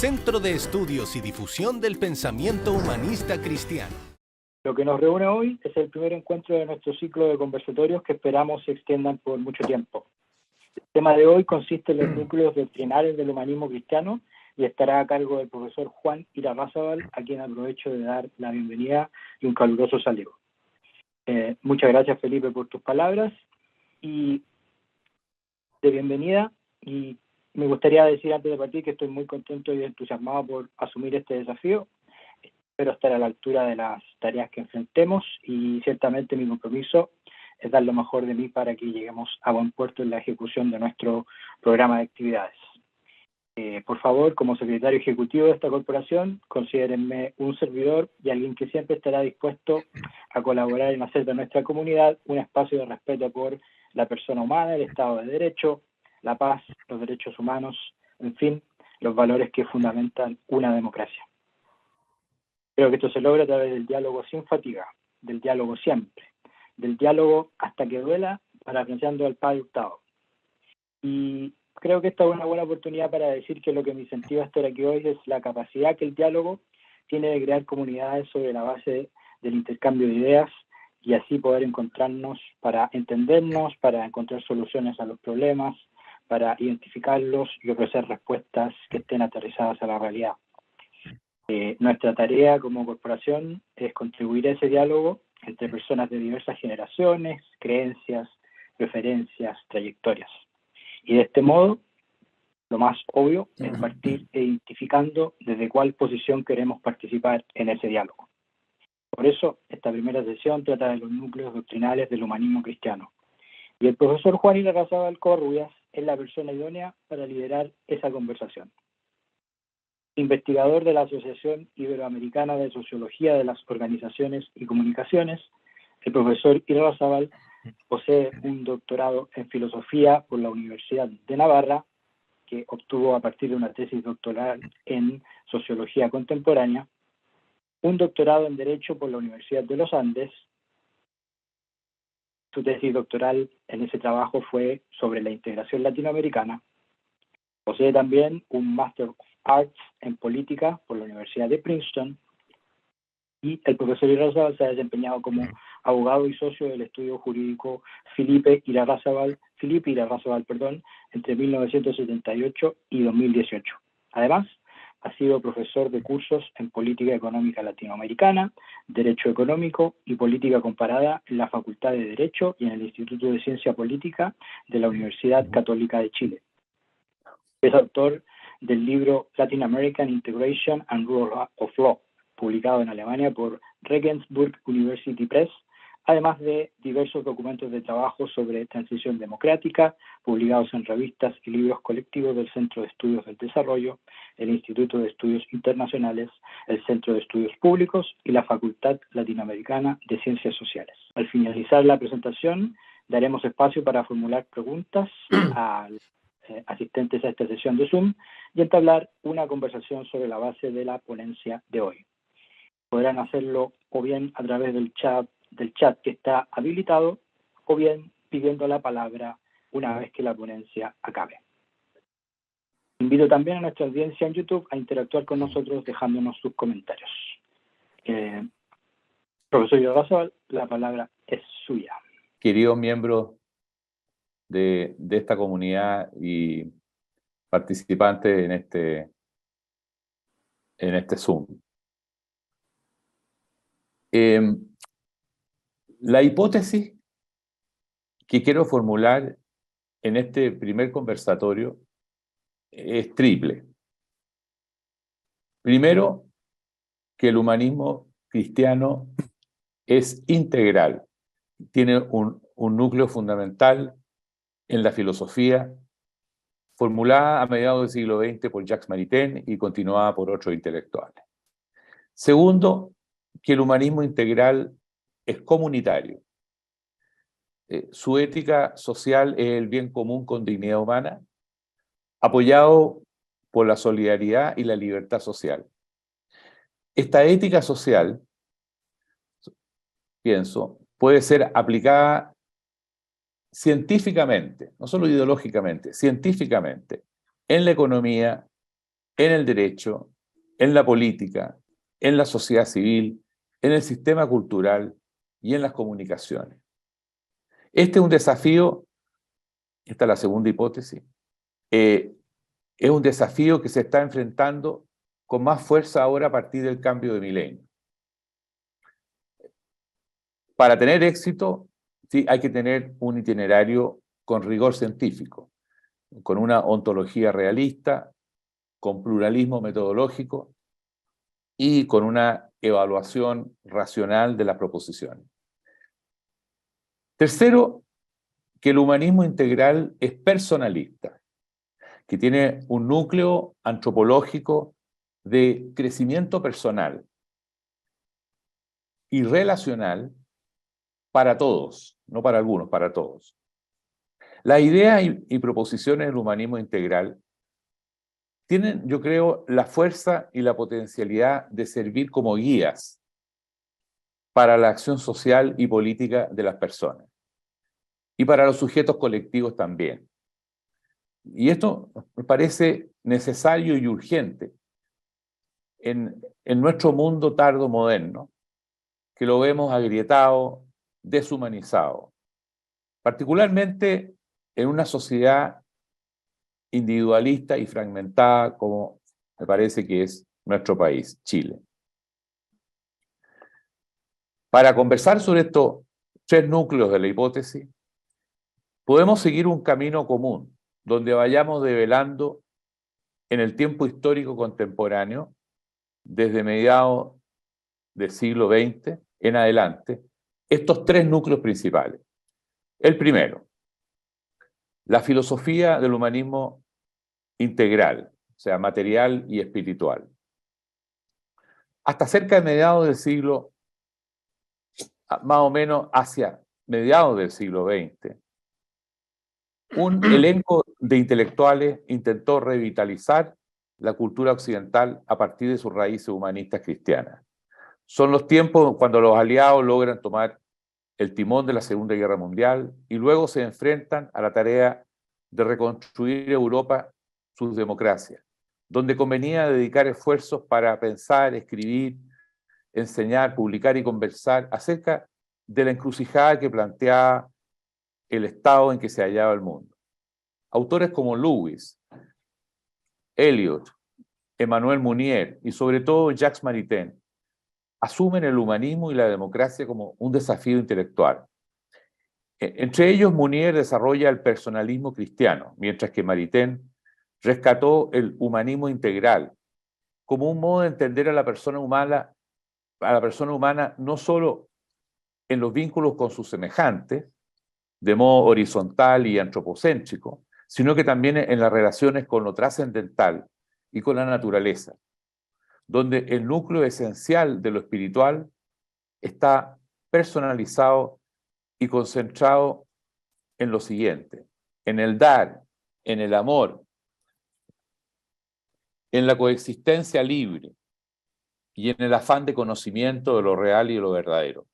Centro de Estudios y Difusión del Pensamiento Humanista Cristiano. Lo que nos reúne hoy es el primer encuentro de nuestro ciclo de conversatorios que esperamos se extiendan por mucho tiempo. El tema de hoy consiste en los núcleos doctrinales del humanismo cristiano y estará a cargo del profesor Juan Irarrázaval, a quien aprovecho de dar la bienvenida y un caluroso saludo. Muchas gracias, Felipe, por tus palabras y de bienvenida. Y me gustaría decir antes de partir que estoy muy contento y entusiasmado por asumir este desafío. Espero estar a la altura de las tareas que enfrentemos y ciertamente mi compromiso es dar lo mejor de mí para que lleguemos a buen puerto en la ejecución de nuestro programa de actividades. Por favor, como secretario ejecutivo de esta corporación, considérenme un servidor y alguien que siempre estará dispuesto a colaborar en hacer de nuestra comunidad un espacio de respeto por la persona humana, el Estado de Derecho, la paz, los derechos humanos, en fin, los valores que fundamentan una democracia. Creo que esto se logra a través del diálogo sin fatiga, del diálogo siempre, del diálogo hasta que duela, parafraseando al padre Hurtado. Y creo que esta es una buena oportunidad para decir que lo que me incentiva a estar aquí hoy es la capacidad que el diálogo tiene de crear comunidades sobre la base del intercambio de ideas y así poder encontrarnos para entendernos, para encontrar soluciones a los problemas, para identificarlos y ofrecer respuestas que estén aterrizadas a la realidad. Nuestra tarea como corporación es contribuir a ese diálogo entre personas de diversas generaciones, creencias, preferencias, trayectorias. Y de este modo, lo más obvio es partir identificando desde cuál posición queremos participar en ese diálogo. Por eso, esta primera sesión trata de los núcleos doctrinales del humanismo cristiano. Y el profesor Juan Irarrázaval Covarrubias es la persona idónea para liderar esa conversación. Investigador de la Asociación Iberoamericana de Sociología de las Organizaciones y Comunicaciones, el profesor Irarrázaval posee un doctorado en filosofía por la Universidad de Navarra, que obtuvo a partir de una tesis doctoral en sociología contemporánea, un doctorado en Derecho por la Universidad de los Andes. Su tesis doctoral en ese trabajo fue sobre la integración latinoamericana. Posee también un Master of Arts en Política por la Universidad de Princeton. Y el profesor Irarrázaval se ha desempeñado como abogado y socio del estudio jurídico Felipe Irarrázaval, entre 1978 y 2018. Además, ha sido profesor de cursos en Política Económica Latinoamericana, Derecho Económico y Política Comparada en la Facultad de Derecho y en el Instituto de Ciencia Política de la Universidad Católica de Chile. Es autor del libro Latin American Integration and Rule of Law, publicado en Alemania por Regensburg University Press, además de diversos documentos de trabajo sobre transición democrática, publicados en revistas y libros colectivos del Centro de Estudios del Desarrollo, el Instituto de Estudios Internacionales, el Centro de Estudios Públicos y la Facultad Latinoamericana de Ciencias Sociales. Al finalizar la presentación, daremos espacio para formular preguntas a asistentes a esta sesión de Zoom y entablar una conversación sobre la base de la ponencia de hoy. Podrán hacerlo o bien a través del chat que está habilitado o bien pidiendo la palabra una vez que la ponencia acabe. Invito también a nuestra audiencia en YouTube a interactuar con nosotros dejándonos sus comentarios. Profesor Irarrázaval, la palabra es suya. Queridos miembros de esta comunidad y participantes en este Zoom. La hipótesis que quiero formular en este primer conversatorio es triple. Primero, que el humanismo cristiano es integral, tiene un núcleo fundamental en la filosofía, formulada a mediados del siglo XX por Jacques Maritain y continuada por otros intelectuales. Segundo, que el humanismo integral es comunitario. Su ética social es el bien común con dignidad humana, apoyado por la solidaridad y la libertad social. Esta ética social, pienso, puede ser aplicada científicamente, no solo ideológicamente, científicamente, en la economía, en el derecho, en la política, en la sociedad civil, en el sistema cultural y en las comunicaciones. Este es un desafío, esta es la segunda hipótesis, es un desafío que se está enfrentando con más fuerza ahora a partir del cambio de milenio. Para tener éxito, sí, hay que tener un itinerario con rigor científico, con una ontología realista, con pluralismo metodológico y con una evaluación racional de las proposiciones. Tercero, que el humanismo integral es personalista, que tiene un núcleo antropológico de crecimiento personal y relacional para todos, no para algunos, para todos. Las ideas y proposiciones del humanismo integral tienen, yo creo, la fuerza y la potencialidad de servir como guías para la acción social y política de las personas y para los sujetos colectivos también. Y esto me parece necesario y urgente en nuestro mundo tardo moderno, que lo vemos agrietado, deshumanizado, particularmente en una sociedad individualista y fragmentada como me parece que es nuestro país, Chile. Para conversar sobre estos tres núcleos de la hipótesis, podemos seguir un camino común, donde vayamos develando en el tiempo histórico contemporáneo, desde mediados del siglo XX en adelante, estos tres núcleos principales. El primero, la filosofía del humanismo integral, o sea, material y espiritual. Hasta cerca de mediados del siglo, más o menos hacia mediados del siglo XX, un elenco de intelectuales intentó revitalizar la cultura occidental a partir de sus raíces humanistas cristianas. Son los tiempos cuando los aliados logran tomar el timón de la Segunda Guerra Mundial y luego se enfrentan a la tarea de reconstruir Europa, sus democracias, donde convenía dedicar esfuerzos para pensar, escribir, enseñar, publicar y conversar acerca de la encrucijada que planteaba el estado en que se hallaba el mundo. Autores como Lewis, Eliot, Emmanuel Mounier y sobre todo Jacques Maritain asumen el humanismo y la democracia como un desafío intelectual. Entre ellos, Mounier desarrolla el personalismo cristiano, mientras que Maritain rescató el humanismo integral como un modo de entender a la persona humana no solo en los vínculos con sus semejantes, de modo horizontal y antropocéntrico, sino que también en las relaciones con lo trascendental y con la naturaleza, donde el núcleo esencial de lo espiritual está personalizado y concentrado en lo siguiente: en el dar, en el amor, en la coexistencia libre y en el afán de conocimiento de lo real y de lo verdadero.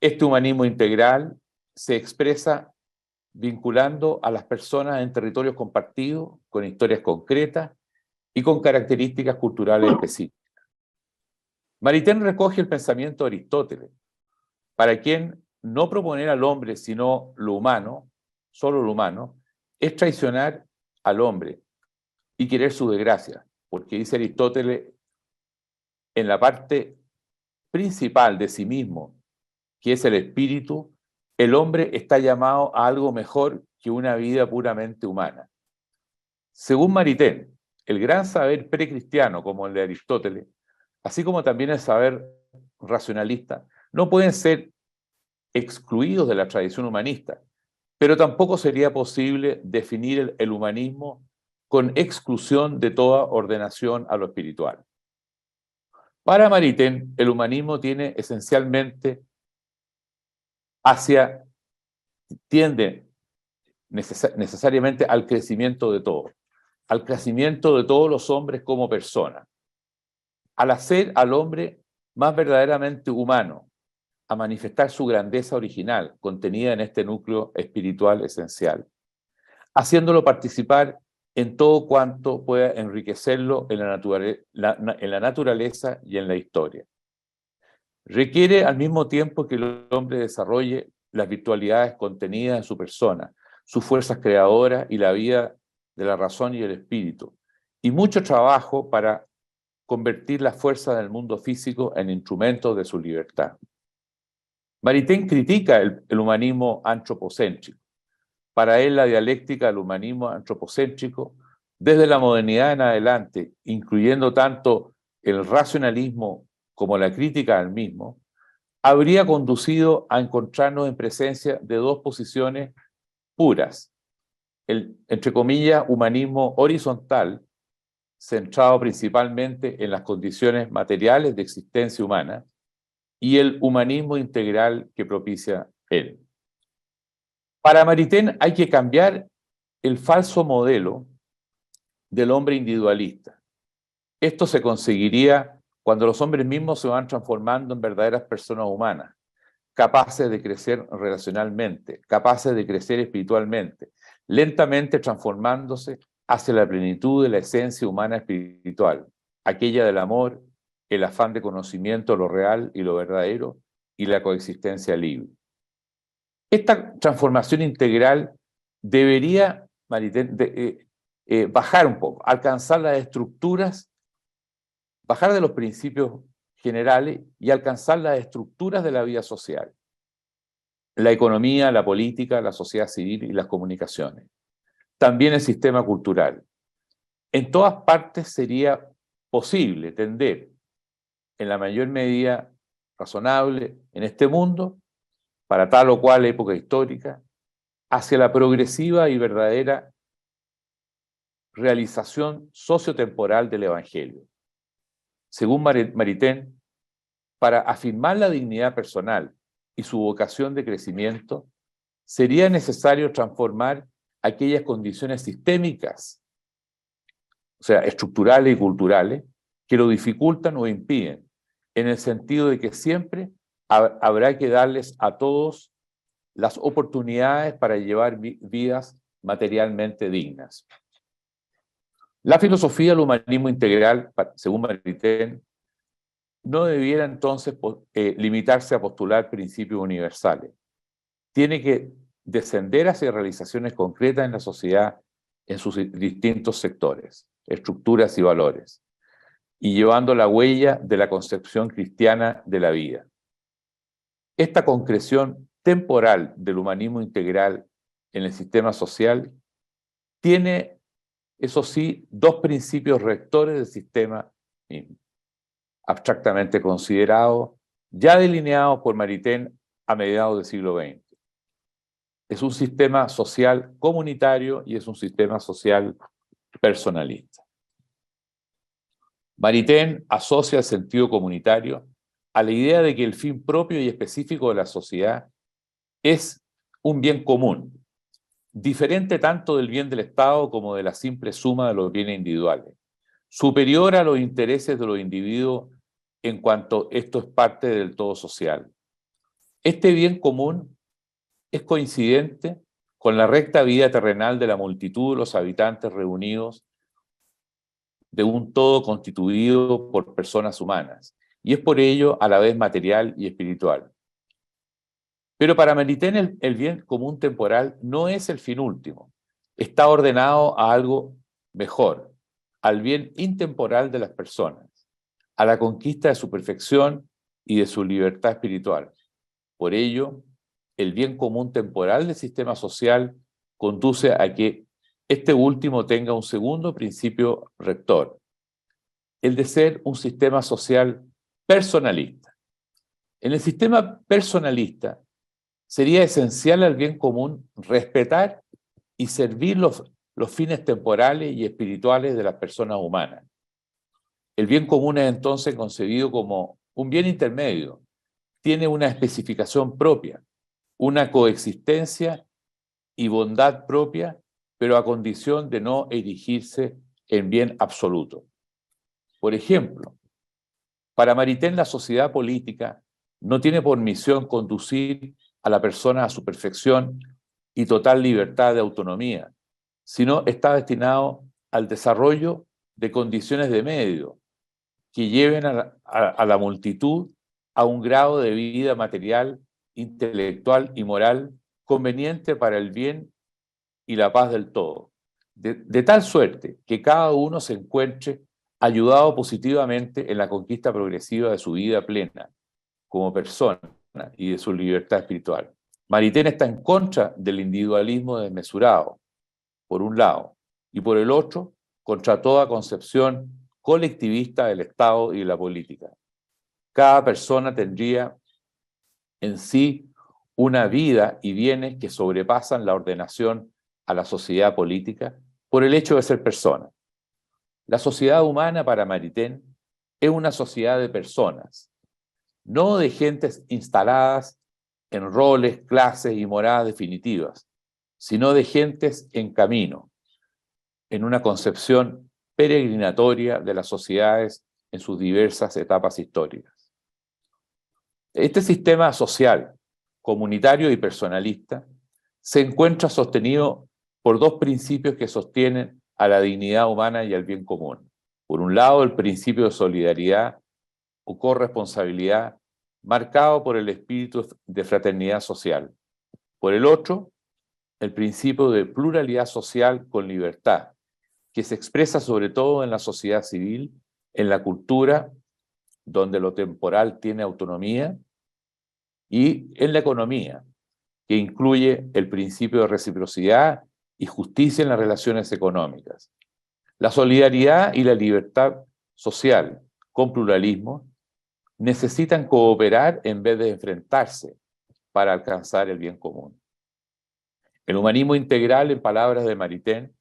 Este humanismo integral se expresa vinculando a las personas en territorios compartidos, con historias concretas y con características culturales específicas. Maritain recoge el pensamiento de Aristóteles, para quien no proponer al hombre sino lo humano, solo lo humano, es traicionar al hombre y querer su desgracia, porque dice Aristóteles, en la parte principal de sí mismo, que es el espíritu, el hombre está llamado a algo mejor que una vida puramente humana. Según Maritain, el gran saber precristiano como el de Aristóteles, así como también el saber racionalista, no pueden ser excluidos de la tradición humanista, pero tampoco sería posible definir el humanismo con exclusión de toda ordenación a lo espiritual. Para Maritain, el humanismo tiene esencialmente tiende necesariamente al crecimiento de todo, al crecimiento de todos los hombres como personas, al hacer al hombre más verdaderamente humano, a manifestar su grandeza original contenida en este núcleo espiritual esencial, haciéndolo participar en todo cuanto pueda enriquecerlo en la naturaleza y en la historia. Requiere al mismo tiempo que el hombre desarrolle las virtualidades contenidas en su persona, sus fuerzas creadoras y la vida de la razón y el espíritu, y mucho trabajo para convertir las fuerzas del mundo físico en instrumentos de su libertad. Maritain critica el humanismo antropocéntrico. Para él, la dialéctica del humanismo antropocéntrico, desde la modernidad en adelante, incluyendo tanto el racionalismo como la crítica al mismo, habría conducido a encontrarnos en presencia de dos posiciones puras: el, entre comillas, humanismo horizontal, centrado principalmente en las condiciones materiales de existencia humana, y el humanismo integral que propicia él. Para Maritain hay que cambiar el falso modelo del hombre individualista. Esto se conseguiría cuando los hombres mismos se van transformando en verdaderas personas humanas, capaces de crecer relacionalmente, capaces de crecer espiritualmente, lentamente transformándose hacia la plenitud de la esencia humana espiritual, aquella del amor, el afán de conocimiento de lo real y lo verdadero, y la coexistencia libre. Esta transformación integral debería bajar un poco, alcanzar las estructuras, bajar de los principios generales y alcanzar las estructuras de la vida social: la economía, la política, la sociedad civil y las comunicaciones. También el sistema cultural. En todas partes sería posible tender, en la mayor medida razonable en este mundo, para tal o cual época histórica, hacia la progresiva y verdadera realización sociotemporal del Evangelio. Según Maritain, para afirmar la dignidad personal y su vocación de crecimiento, sería necesario transformar aquellas condiciones sistémicas, o sea, estructurales y culturales, que lo dificultan o impiden, en el sentido de que siempre habrá que darles a todos las oportunidades para llevar vidas materialmente dignas. La filosofía del humanismo integral, según Maritain, no debiera entonces limitarse a postular principios universales. Tiene que descender hacia realizaciones concretas en la sociedad en sus distintos sectores, estructuras y valores, y llevando la huella de la concepción cristiana de la vida. Esta concreción temporal del humanismo integral en el sistema social tiene, eso sí, dos principios rectores del sistema mismo, abstractamente considerados, ya delineados por Maritain a mediados del siglo XX. Es un sistema social comunitario y es un sistema social personalista. Maritain asocia el sentido comunitario a la idea de que el fin propio y específico de la sociedad es un bien común, diferente tanto del bien del Estado como de la simple suma de los bienes individuales, superior a los intereses de los individuos en cuanto esto es parte del todo social. Este bien común es coincidente con la recta vida terrenal de la multitud de los habitantes reunidos de un todo constituido por personas humanas, y es por ello a la vez material y espiritual. Pero para Maritain el bien común temporal no es el fin último, está ordenado a algo mejor, al bien intemporal de las personas, a la conquista de su perfección y de su libertad espiritual. Por ello, el bien común temporal del sistema social conduce a que este último tenga un segundo principio rector, el de ser un sistema social personalista. En el sistema personalista sería esencial al bien común respetar y servir los fines temporales y espirituales de las personas humanas. El bien común es entonces concebido como un bien intermedio, tiene una especificación propia, una coexistencia y bondad propia, pero a condición de no erigirse en bien absoluto. Por ejemplo, para Maritain la sociedad política no tiene por misión conducir a la persona a su perfección y total libertad de autonomía, sino está destinado al desarrollo de condiciones de medio que lleven a la multitud a un grado de vida material, intelectual y moral conveniente para el bien y la paz del todo, de tal suerte que cada uno se encuentre ayudado positivamente en la conquista progresiva de su vida plena como persona y de su libertad espiritual. Maritain está en contra del individualismo desmesurado, por un lado, y por el otro, contra toda concepción colectivista del Estado y de la política. Cada persona tendría en sí una vida y bienes que sobrepasan la ordenación a la sociedad política por el hecho de ser persona. La sociedad humana para Maritain es una sociedad de personas, no de gentes instaladas en roles, clases y moradas definitivas, sino de gentes en camino, en una concepción peregrinatoria de las sociedades en sus diversas etapas históricas. Este sistema social, comunitario y personalista, se encuentra sostenido por dos principios que sostienen a la dignidad humana y al bien común. Por un lado, el principio de solidaridad o corresponsabilidad, marcado por el espíritu de fraternidad social. Por el otro, el principio de pluralidad social con libertad, que se expresa sobre todo en la sociedad civil, en la cultura, donde lo temporal tiene autonomía, y en la economía, que incluye el principio de reciprocidad y justicia en las relaciones económicas. La solidaridad y la libertad social con pluralismo necesitan cooperar en vez de enfrentarse para alcanzar el bien común. El humanismo integral, en palabras de Maritain,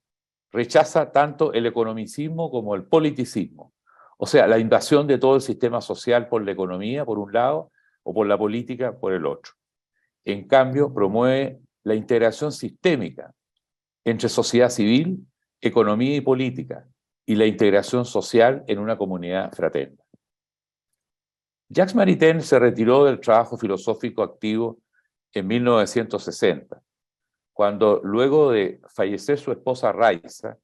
rechaza tanto el economicismo como el politicismo, o sea, la invasión de todo el sistema social por la economía, por un lado, o por la política, por el otro. En cambio, promueve la integración sistémica entre sociedad civil, economía y política, y la integración social en una comunidad fraterna. Jacques Maritain se retiró del trabajo filosófico activo en 1960, cuando luego de fallecer su esposa Raiza,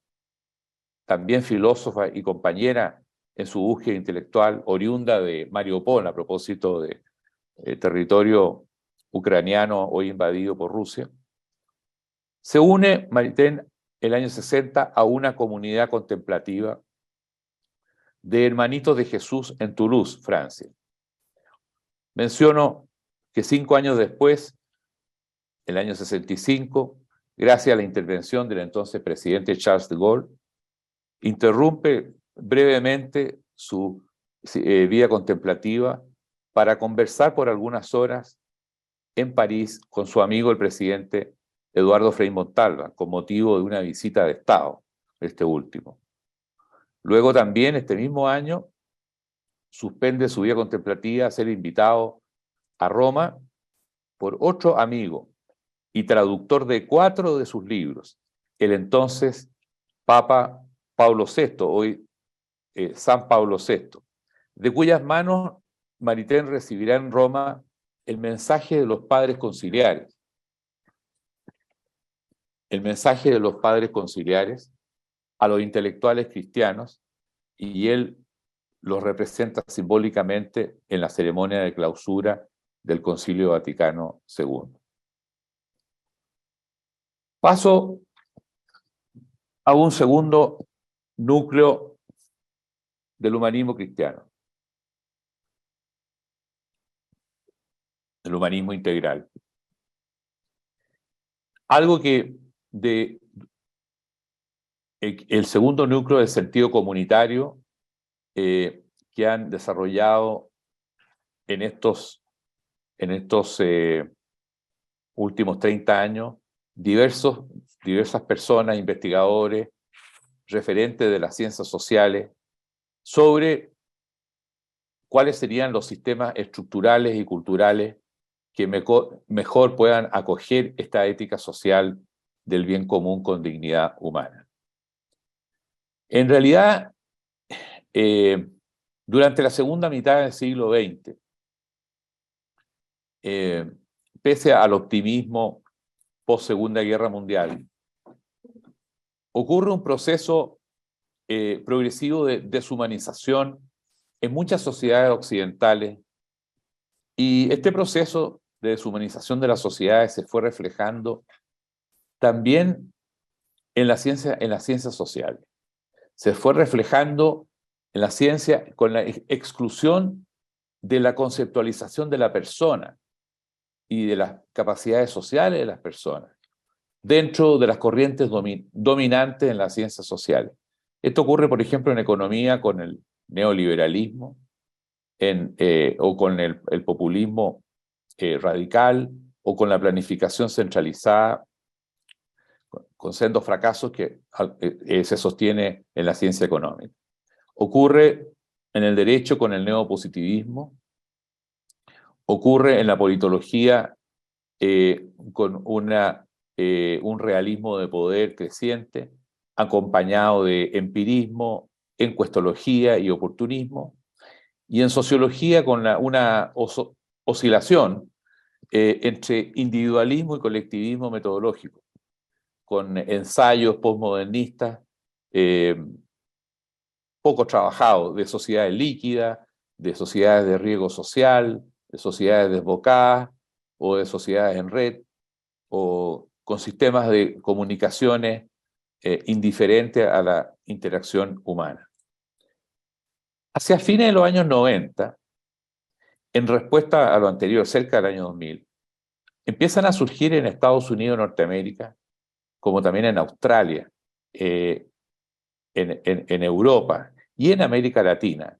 también filósofa y compañera en su búsqueda intelectual, oriunda de Mariupol, a propósito de territorio ucraniano hoy invadido por Rusia, se une Maritain el año 60 a una comunidad contemplativa de Hermanitos de Jesús en Toulouse, Francia. Menciono que 5 años después, el año 65, gracias a la intervención del entonces presidente Charles de Gaulle, interrumpe brevemente su vida contemplativa para conversar por algunas horas en París con su amigo el presidente Eduardo Frei Montalva, con motivo de una visita de Estado, este último. Luego también, este mismo año, suspende su vida contemplativa a ser invitado a Roma por otro amigo y traductor de 4 de sus libros, el entonces Papa Pablo VI, hoy San Pablo VI, de cuyas manos Maritain recibirá en Roma el mensaje de los padres conciliares. El mensaje de los padres conciliares a los intelectuales cristianos, y él los representa simbólicamente en la ceremonia de clausura del Concilio Vaticano II. Paso a un segundo núcleo del humanismo cristiano, el humanismo integral. Algo que el segundo núcleo del sentido comunitario que han desarrollado en estos últimos 30 años diversas personas, investigadores, referentes de las ciencias sociales, sobre cuáles serían los sistemas estructurales y culturales que mejor puedan acoger esta ética social del bien común con dignidad humana. En realidad, durante la segunda mitad del siglo XX, pese al optimismo post-Segunda Guerra Mundial, ocurre un proceso progresivo de deshumanización en muchas sociedades occidentales, y este proceso de deshumanización de las sociedades se fue reflejando también en las ciencias sociales. Se fue reflejando en la ciencia con la exclusión de la conceptualización de la persona y de las capacidades sociales de las personas dentro de las corrientes dominantes en las ciencias sociales. Esto ocurre, por ejemplo, en economía con el neoliberalismo, o con el populismo radical, o con la planificación centralizada, con sendos fracasos que se sostiene en la ciencia económica. Ocurre en el derecho con el neopositivismo, ocurre en la politología con un realismo de poder creciente, acompañado de empirismo, encuestología y oportunismo, y en sociología con una oscilación entre individualismo y colectivismo metodológico, con ensayos postmodernistas poco trabajados, de sociedades líquidas, de sociedades de riesgo social, de sociedades desbocadas, o de sociedades en red, o con sistemas de comunicaciones indiferentes a la interacción humana. Hacia fines de los años 90, en respuesta a lo anterior, cerca del año 2000, empiezan a surgir en Estados Unidos, Norteamérica, como también en Australia, en Europa y en América Latina,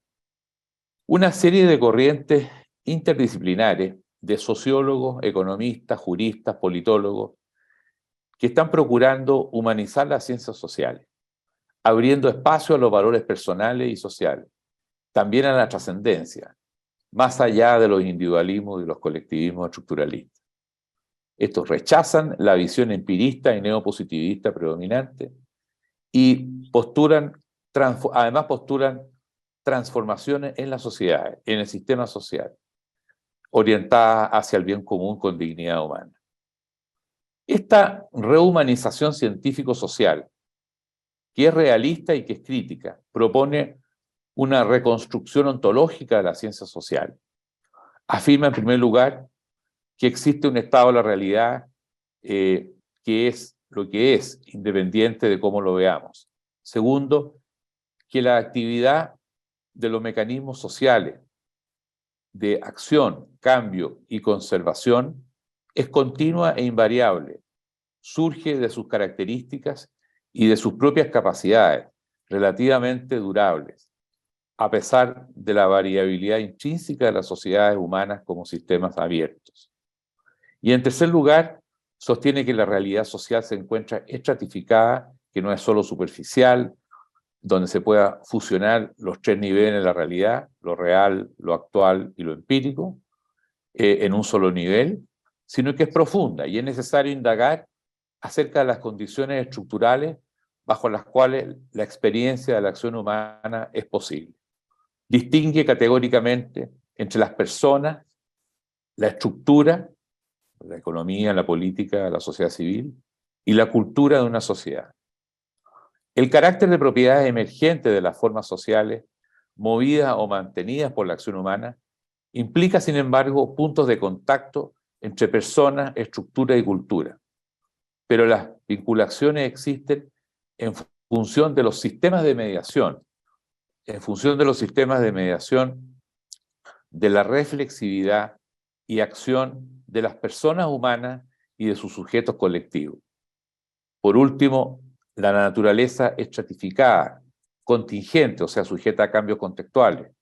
una serie de corrientes interdisciplinares de sociólogos, economistas, juristas, politólogos, que están procurando humanizar las ciencias sociales, abriendo espacio a los valores personales y sociales, también a la trascendencia, más allá de los individualismos y los colectivismos estructuralistas. Estos rechazan la visión empirista y neopositivista predominante y además postulan transformaciones en la sociedad, en el sistema social, orientadas hacia el bien común con dignidad humana. Esta rehumanización científico-social, que es realista y que es crítica, propone una reconstrucción ontológica de la ciencia social. Afirma, en primer lugar, que existe un estado de la realidad que es lo que es, independiente de cómo lo veamos. Segundo, que la actividad de los mecanismos sociales de acción, cambio y conservación es continua e invariable, surge de sus características y de sus propias capacidades, relativamente durables, a pesar de la variabilidad intrínseca de las sociedades humanas como sistemas abiertos. Y en tercer lugar, sostiene que la realidad social se encuentra estratificada, que no es solo superficial, donde se pueda fusionar los tres niveles de la realidad, lo real, lo actual y lo empírico, en un solo nivel, sino que es profunda y es necesario indagar acerca de las condiciones estructurales bajo las cuales la experiencia de la acción humana es posible. Distingue categóricamente entre las personas, la estructura, la economía, la política, la sociedad civil, y la cultura de una sociedad. El carácter de propiedades emergentes de las formas sociales, movidas o mantenidas por la acción humana, implica, sin embargo, puntos de contacto entre personas, estructura y cultura. Pero las vinculaciones existen en función de los sistemas de mediación, de la reflexividad y acción de las personas humanas y de sus sujetos colectivos. Por último, la naturaleza estratificada, contingente, o sea, sujeta a cambios contextuales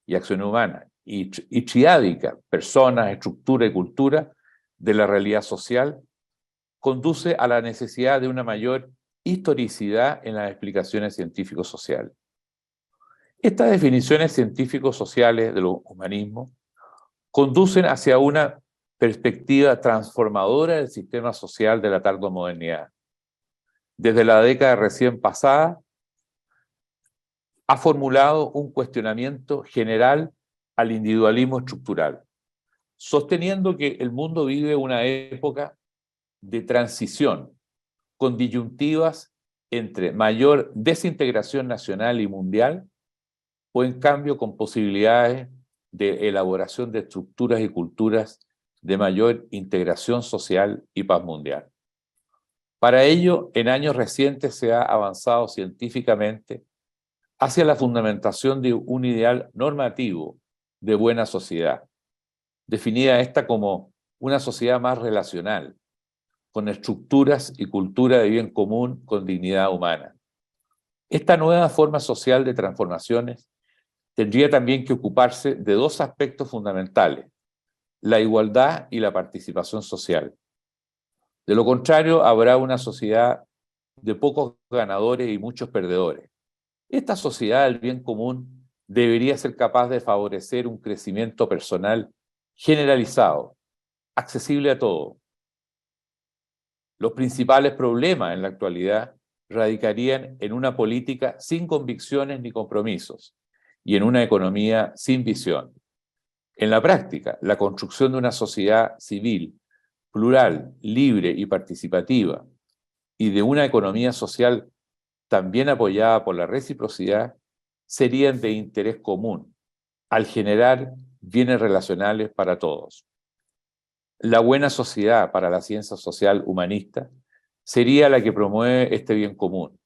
y acción humana, y triádica, personas, estructura y cultura, de la realidad social, conduce a la necesidad de una mayor historicidad en las explicaciones científico-sociales. Estas definiciones científico-sociales de los humanismos conducen hacia una perspectiva transformadora del sistema social de la tardomodernidad. Desde la década recién pasada, ha formulado un cuestionamiento general al individualismo estructural, sosteniendo que el mundo vive una época de transición, con disyuntivas entre mayor desintegración nacional y mundial, o en cambio con posibilidades de elaboración de estructuras y culturas de mayor integración social y paz mundial. Para ello, en años recientes se ha avanzado científicamente hacia la fundamentación de un ideal normativo de buena sociedad, definida esta como una sociedad más relacional, con estructuras y cultura de bien común con dignidad humana. Esta nueva forma social de transformaciones tendría también que ocuparse de dos aspectos fundamentales: la igualdad y la participación social. De lo contrario, habrá una sociedad de pocos ganadores y muchos perdedores. Esta sociedad del bien común debería ser capaz de favorecer un crecimiento personal generalizado, accesible a todos. Los principales problemas en la actualidad radicarían en una política sin convicciones ni compromisos y en una economía sin visión. En la práctica, la construcción de una sociedad civil, plural, libre y participativa, y de una economía social también apoyada por la reciprocidad, serían de interés común, al generar bienes relacionales para todos. La buena sociedad para la ciencia social humanista sería la que promueve este bien común,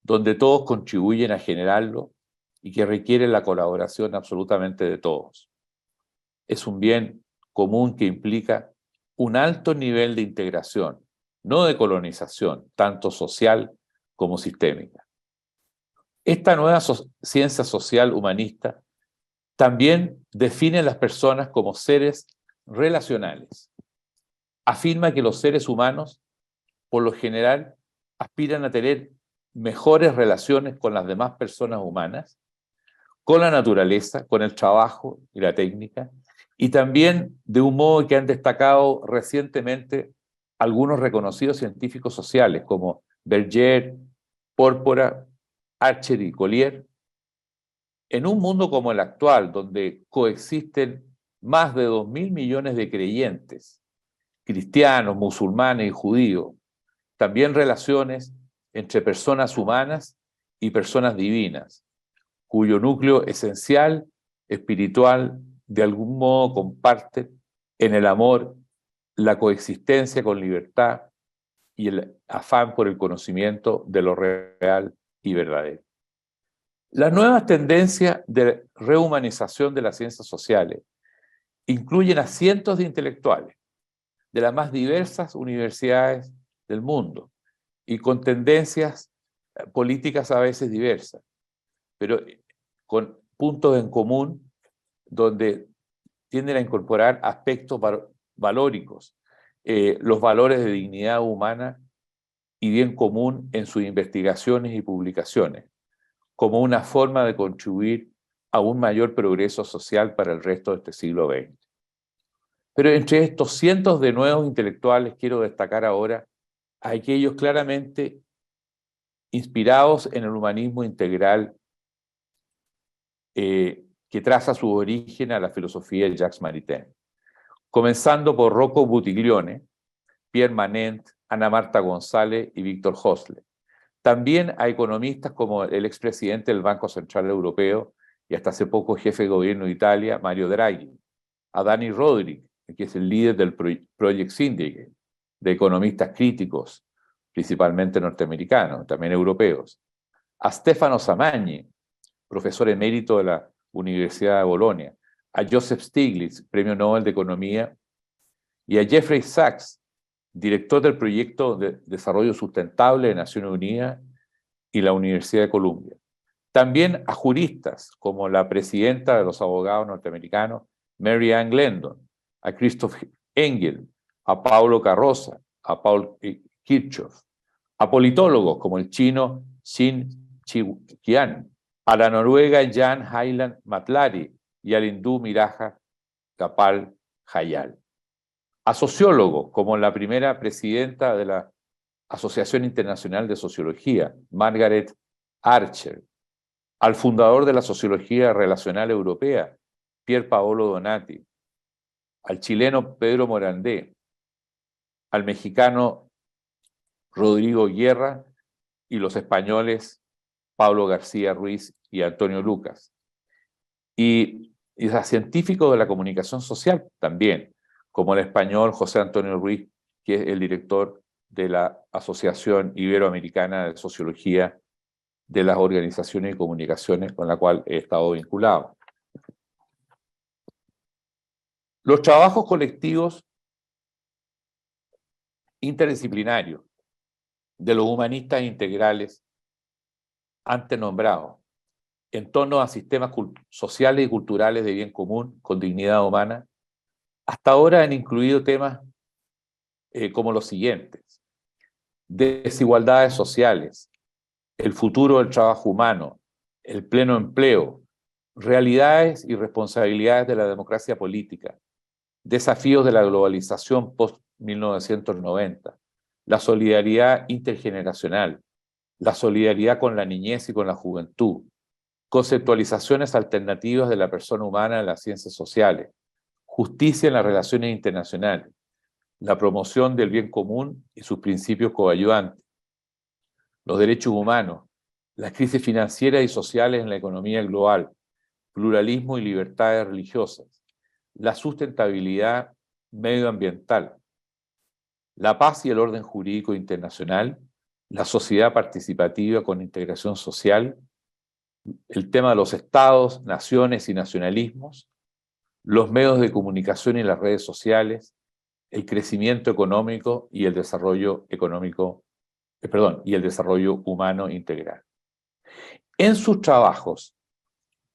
donde todos contribuyen a generarlo y que requiere la colaboración absolutamente de todos. Es un bien común que implica un alto nivel de integración, no de colonización, tanto social como sistémica. Esta nueva ciencia social humanista también define a las personas como seres relacionales. Afirma que los seres humanos, por lo general, aspiran a tener mejores relaciones con las demás personas humanas, con la naturaleza, con el trabajo y la técnica, y también de un modo que han destacado recientemente algunos reconocidos científicos sociales como Berger, Pórpora, Archer y Collier. En un mundo como el actual, donde coexisten más de 2.000 millones de creyentes, cristianos, musulmanes y judíos, también relaciones entre personas humanas y personas divinas, cuyo núcleo esencial, espiritual, de algún modo comparte en el amor, la coexistencia con libertad y el afán por el conocimiento de lo real y verdadero. Las nuevas tendencias de rehumanización de las ciencias sociales incluyen a cientos de intelectuales de las más diversas universidades del mundo y con tendencias políticas a veces diversas, pero con puntos en común donde tienden a incorporar aspectos valóricos, los valores de dignidad humana y bien común en sus investigaciones y publicaciones, como una forma de contribuir a un mayor progreso social para el resto de este siglo XX. Pero entre estos cientos de nuevos intelectuales quiero destacar ahora a aquellos claramente inspirados en el humanismo integral que traza su origen a la filosofía de Jacques Maritain, comenzando por Rocco Buttiglione, Pierre Manent, Ana Marta González y Víctor Hosle. También a economistas como el expresidente del Banco Central Europeo y hasta hace poco jefe de gobierno de Italia, Mario Draghi, a Dani Rodrik, que es el líder del Project Syndicate, de economistas críticos, principalmente norteamericanos, también europeos, a Stefano Samagni, profesor emérito de la Universidad de Bolonia, a Joseph Stiglitz, Premio Nobel de Economía, y a Jeffrey Sachs, director del Proyecto de Desarrollo Sustentable de Naciones Unidas y la Universidad de Columbia. También a juristas como la presidenta de los abogados norteamericanos, Mary Ann Glendon, a Christoph Engel, a Paulo Carroza, a Paul Kirchhoff, a politólogos como el chino Xin Qian, a la noruega Jan Heiland Matlari y al hindú Miraja Gopal Hayal, a sociólogos como la primera presidenta de la Asociación Internacional de Sociología, Margaret Archer, al fundador de la Sociología Relacional Europea, Pier Paolo Donati, al chileno Pedro Morandé, al mexicano Rodrigo Guerra y los españoles Pablo García Ruiz y Antonio Lucas. Y científicos de la comunicación social también, como el español José Antonio Ruiz, que es el director de la Asociación Iberoamericana de Sociología de las Organizaciones y Comunicaciones, con la cual he estado vinculado. Los trabajos colectivos interdisciplinarios de los humanistas integrales antes nombrados, en torno a sistemas sociales y culturales de bien común con dignidad humana, hasta ahora han incluido temas como los siguientes: desigualdades sociales, el futuro del trabajo humano, el pleno empleo, realidades y responsabilidades de la democracia política, desafíos de la globalización post-1990, la solidaridad intergeneracional, la solidaridad con la niñez y con la juventud, conceptualizaciones alternativas de la persona humana en las ciencias sociales, justicia en las relaciones internacionales, la promoción del bien común y sus principios coadyuvantes, los derechos humanos, las crisis financieras y sociales en la economía global, pluralismo y libertades religiosas, la sustentabilidad medioambiental, la paz y el orden jurídico internacional, la sociedad participativa con integración social, el tema de los estados, naciones y nacionalismos, los medios de comunicación y las redes sociales, el crecimiento económico y el desarrollo y el desarrollo humano integral. En sus trabajos,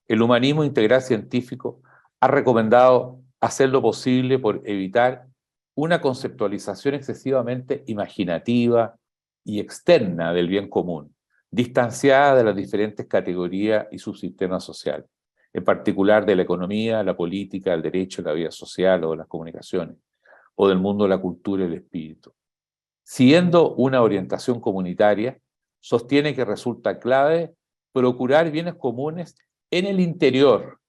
el humanismo integral científico ha recomendado hacer lo posible por evitar una conceptualización excesivamente imaginativa y externa del bien común, distanciada de las diferentes categorías y subsistemas sociales, en particular de la economía, la política, el derecho, la vida social o las comunicaciones, o del mundo de la cultura y el espíritu. Siguiendo una orientación comunitaria, sostiene que resulta clave procurar bienes comunes en el interior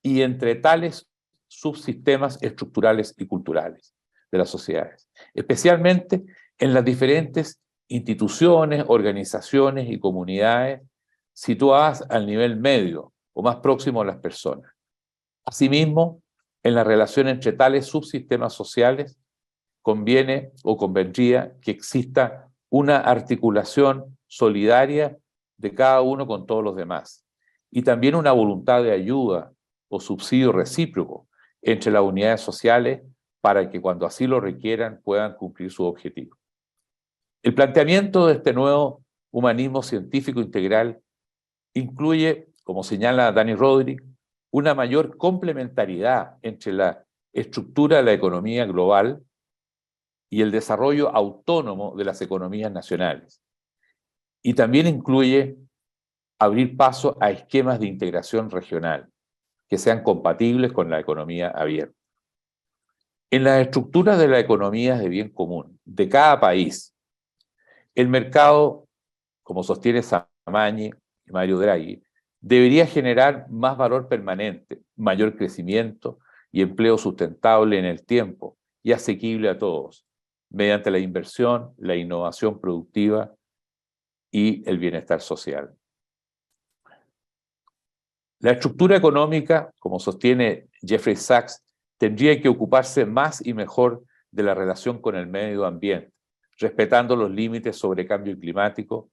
y entre tales subsistemas estructurales y culturales de las sociedades, especialmente en las diferentes instituciones, organizaciones y comunidades situadas al nivel medio o más próximo a las personas. Asimismo, en la relación entre tales subsistemas sociales, conviene o convendría que exista una articulación solidaria de cada uno con todos los demás, y también una voluntad de ayuda o subsidio recíproco entre las unidades sociales para que cuando así lo requieran puedan cumplir su objetivo. El planteamiento de este nuevo humanismo científico integral incluye, como señala Dani Rodrik, una mayor complementariedad entre la estructura de la economía global y el desarrollo autónomo de las economías nacionales. Y también incluye abrir paso a esquemas de integración regional que sean compatibles con la economía abierta. En las estructuras de las economías de bien común de cada país, el mercado, como sostiene Samagni y Mario Draghi, debería generar más valor permanente, mayor crecimiento y empleo sustentable en el tiempo y asequible a todos, mediante la inversión, la innovación productiva y el bienestar social. La estructura económica, como sostiene Jeffrey Sachs, tendría que ocuparse más y mejor de la relación con el medio ambiente, respetando los límites sobre cambio climático,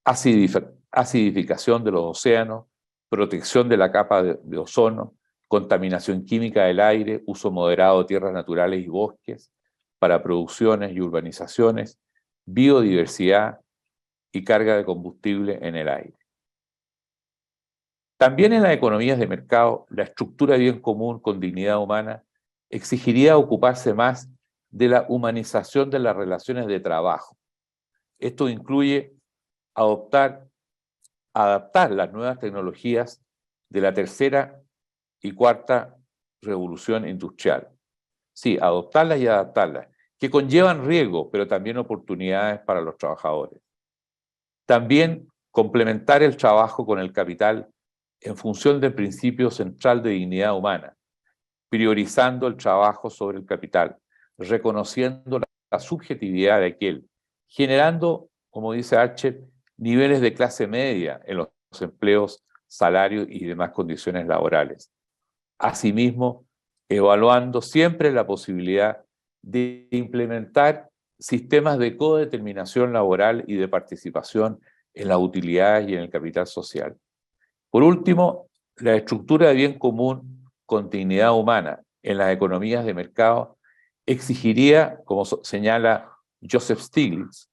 acidificación de los océanos, protección de la capa de ozono, contaminación química del aire, uso moderado de tierras naturales y bosques para producciones y urbanizaciones, biodiversidad y carga de combustible en el aire. También en las economías de mercado, la estructura de bien común con dignidad humana exigiría ocuparse más de la humanización de las relaciones de trabajo. Esto incluye adaptar las nuevas tecnologías de la tercera y cuarta revolución industrial. Sí, adoptarlas y adaptarlas, que conllevan riesgos, pero también oportunidades para los trabajadores. También complementar el trabajo con el capital en función del principio central de dignidad humana, priorizando el trabajo sobre el capital, reconociendo la subjetividad de aquel, generando como dice Archer, niveles de clase media en los empleos, salarios y demás condiciones laborales. Asimismo, evaluando siempre la posibilidad de implementar sistemas de codeterminación laboral y de participación en las utilidades y en el capital social. Por último, la estructura de bien común con dignidad humana en las economías de mercado exigiría, como señala Joseph Stiglitz,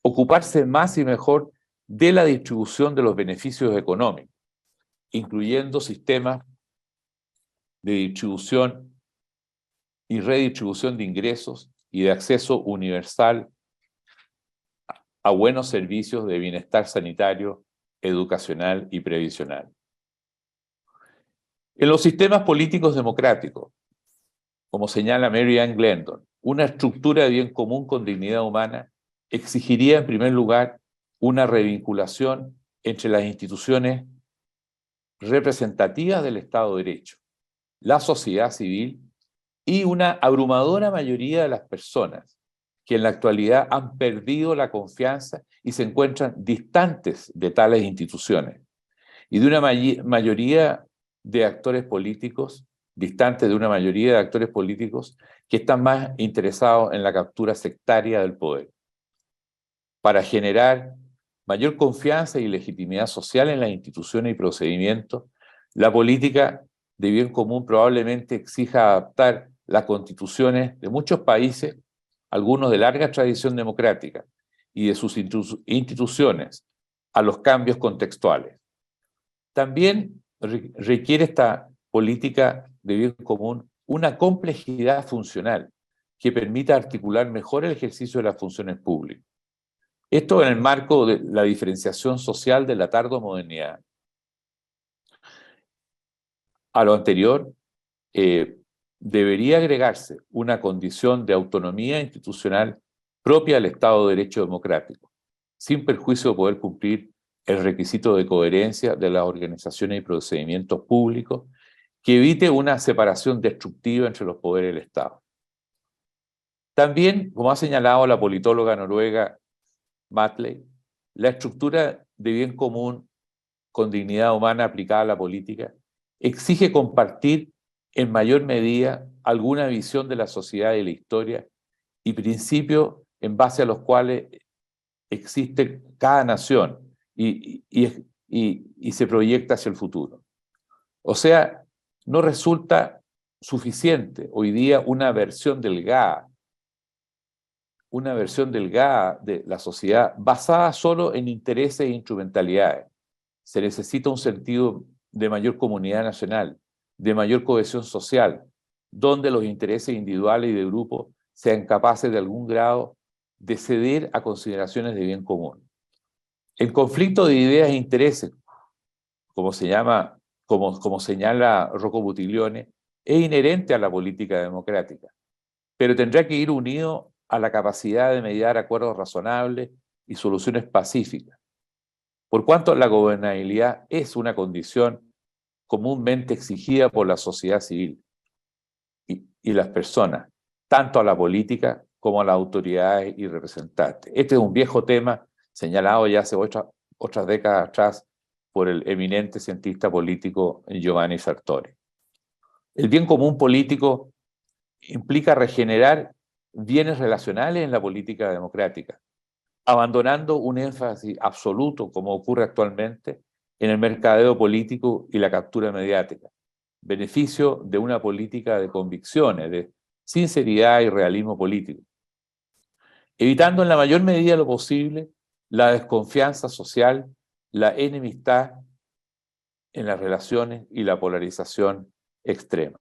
ocuparse más y mejor de la distribución de los beneficios económicos, incluyendo sistemas de distribución y redistribución de ingresos y de acceso universal a buenos servicios de bienestar sanitario, educacional y previsional. En los sistemas políticos democráticos, como señala Mary Ann Glendon, una estructura de bien común con dignidad humana exigiría, en primer lugar, una revinculación entre las instituciones representativas del Estado de Derecho, la sociedad civil y una abrumadora mayoría de las personas que en la actualidad han perdido la confianza y se encuentran distantes de tales instituciones, y de una mayoría de actores políticos, distantes de una mayoría de actores políticos que están más interesados en la captura sectaria del poder. Para generar mayor confianza y legitimidad social en las instituciones y procedimientos, la política de bien común probablemente exija adaptar las constituciones de muchos países, algunos de larga tradición democrática, y de sus instituciones a los cambios contextuales. También requiere esta política de bien común una complejidad funcional que permita articular mejor el ejercicio de las funciones públicas. Esto en el marco de la diferenciación social de la tardomodernidad. A lo anterior, debería agregarse una condición de autonomía institucional propia del Estado de Derecho democrático, sin perjuicio de poder cumplir el requisito de coherencia de las organizaciones y procedimientos públicos que evite una separación destructiva entre los poderes del Estado. También, como ha señalado la politóloga noruega Matley, la estructura de bien común con dignidad humana aplicada a la política exige compartir en mayor medida alguna visión de la sociedad y la historia y principios en base a los cuales existe cada nación y se proyecta hacia el futuro. O sea, no resulta suficiente hoy día una versión delgada de la sociedad basada solo en intereses e instrumentalidades. Se necesita un sentido de mayor comunidad nacional, de mayor cohesión social, donde los intereses individuales y de grupo sean capaces de algún grado de ceder a consideraciones de bien común. El conflicto de ideas e intereses, como señala Rocco Buttiglione, es inherente a la política democrática, pero tendrá que ir unido a la capacidad de mediar acuerdos razonables y soluciones pacíficas. Por cuanto la gobernabilidad es una condición comúnmente exigida por la sociedad civil y las personas, tanto a la política como a las autoridades y representantes. Este es un viejo tema señalado ya hace otras décadas atrás por el eminente cientista político Giovanni Sartori. El bien común político implica regenerar bienes relacionales en la política democrática, abandonando un énfasis absoluto, como ocurre actualmente, en el mercadeo político y la captura mediática, beneficio de una política de convicciones, de sinceridad y realismo político, evitando en la mayor medida lo posible la desconfianza social, la enemistad en las relaciones y la polarización extrema.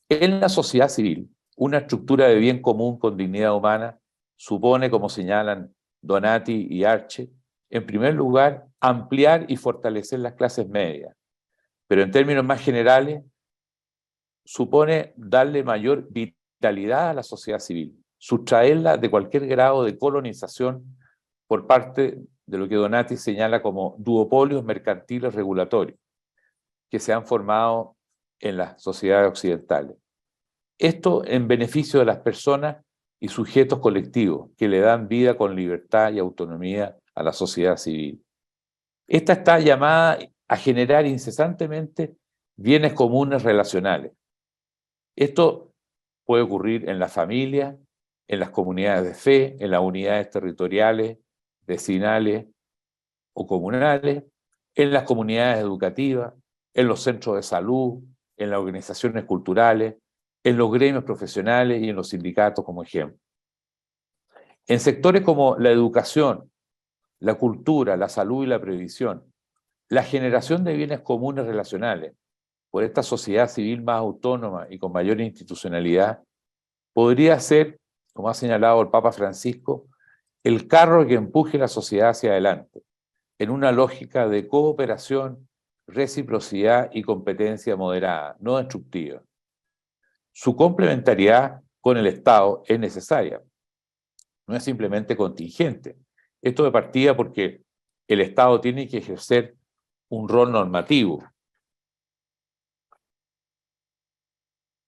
En la sociedad civil, una estructura de bien común con dignidad humana supone, como señalan Donati y Archer, en primer lugar, ampliar y fortalecer las clases medias, pero en términos más generales, supone darle mayor vitalidad a la sociedad civil, sustraerla de cualquier grado de colonización por parte de lo que Donati señala como duopolios mercantiles regulatorios que se han formado en las sociedades occidentales. Esto en beneficio de las personas y sujetos colectivos que le dan vida con libertad y autonomía a la sociedad civil. Esta está llamada a generar incesantemente bienes comunes relacionales. Esto puede ocurrir en la familia, en las comunidades de fe, en las unidades territoriales, vecinales o comunales, en las comunidades educativas, en los centros de salud, en las organizaciones culturales, en los gremios profesionales y en los sindicatos, como ejemplo. En sectores como la educación, la cultura, la salud y la previsión, la generación de bienes comunes relacionales por esta sociedad civil más autónoma y con mayor institucionalidad podría ser, como ha señalado el Papa Francisco, el carro que empuje la sociedad hacia adelante, en una lógica de cooperación, reciprocidad y competencia moderada, no destructiva. Su complementariedad con el Estado es necesaria, no es simplemente contingente. Esto de partida porque el Estado tiene que ejercer un rol normativo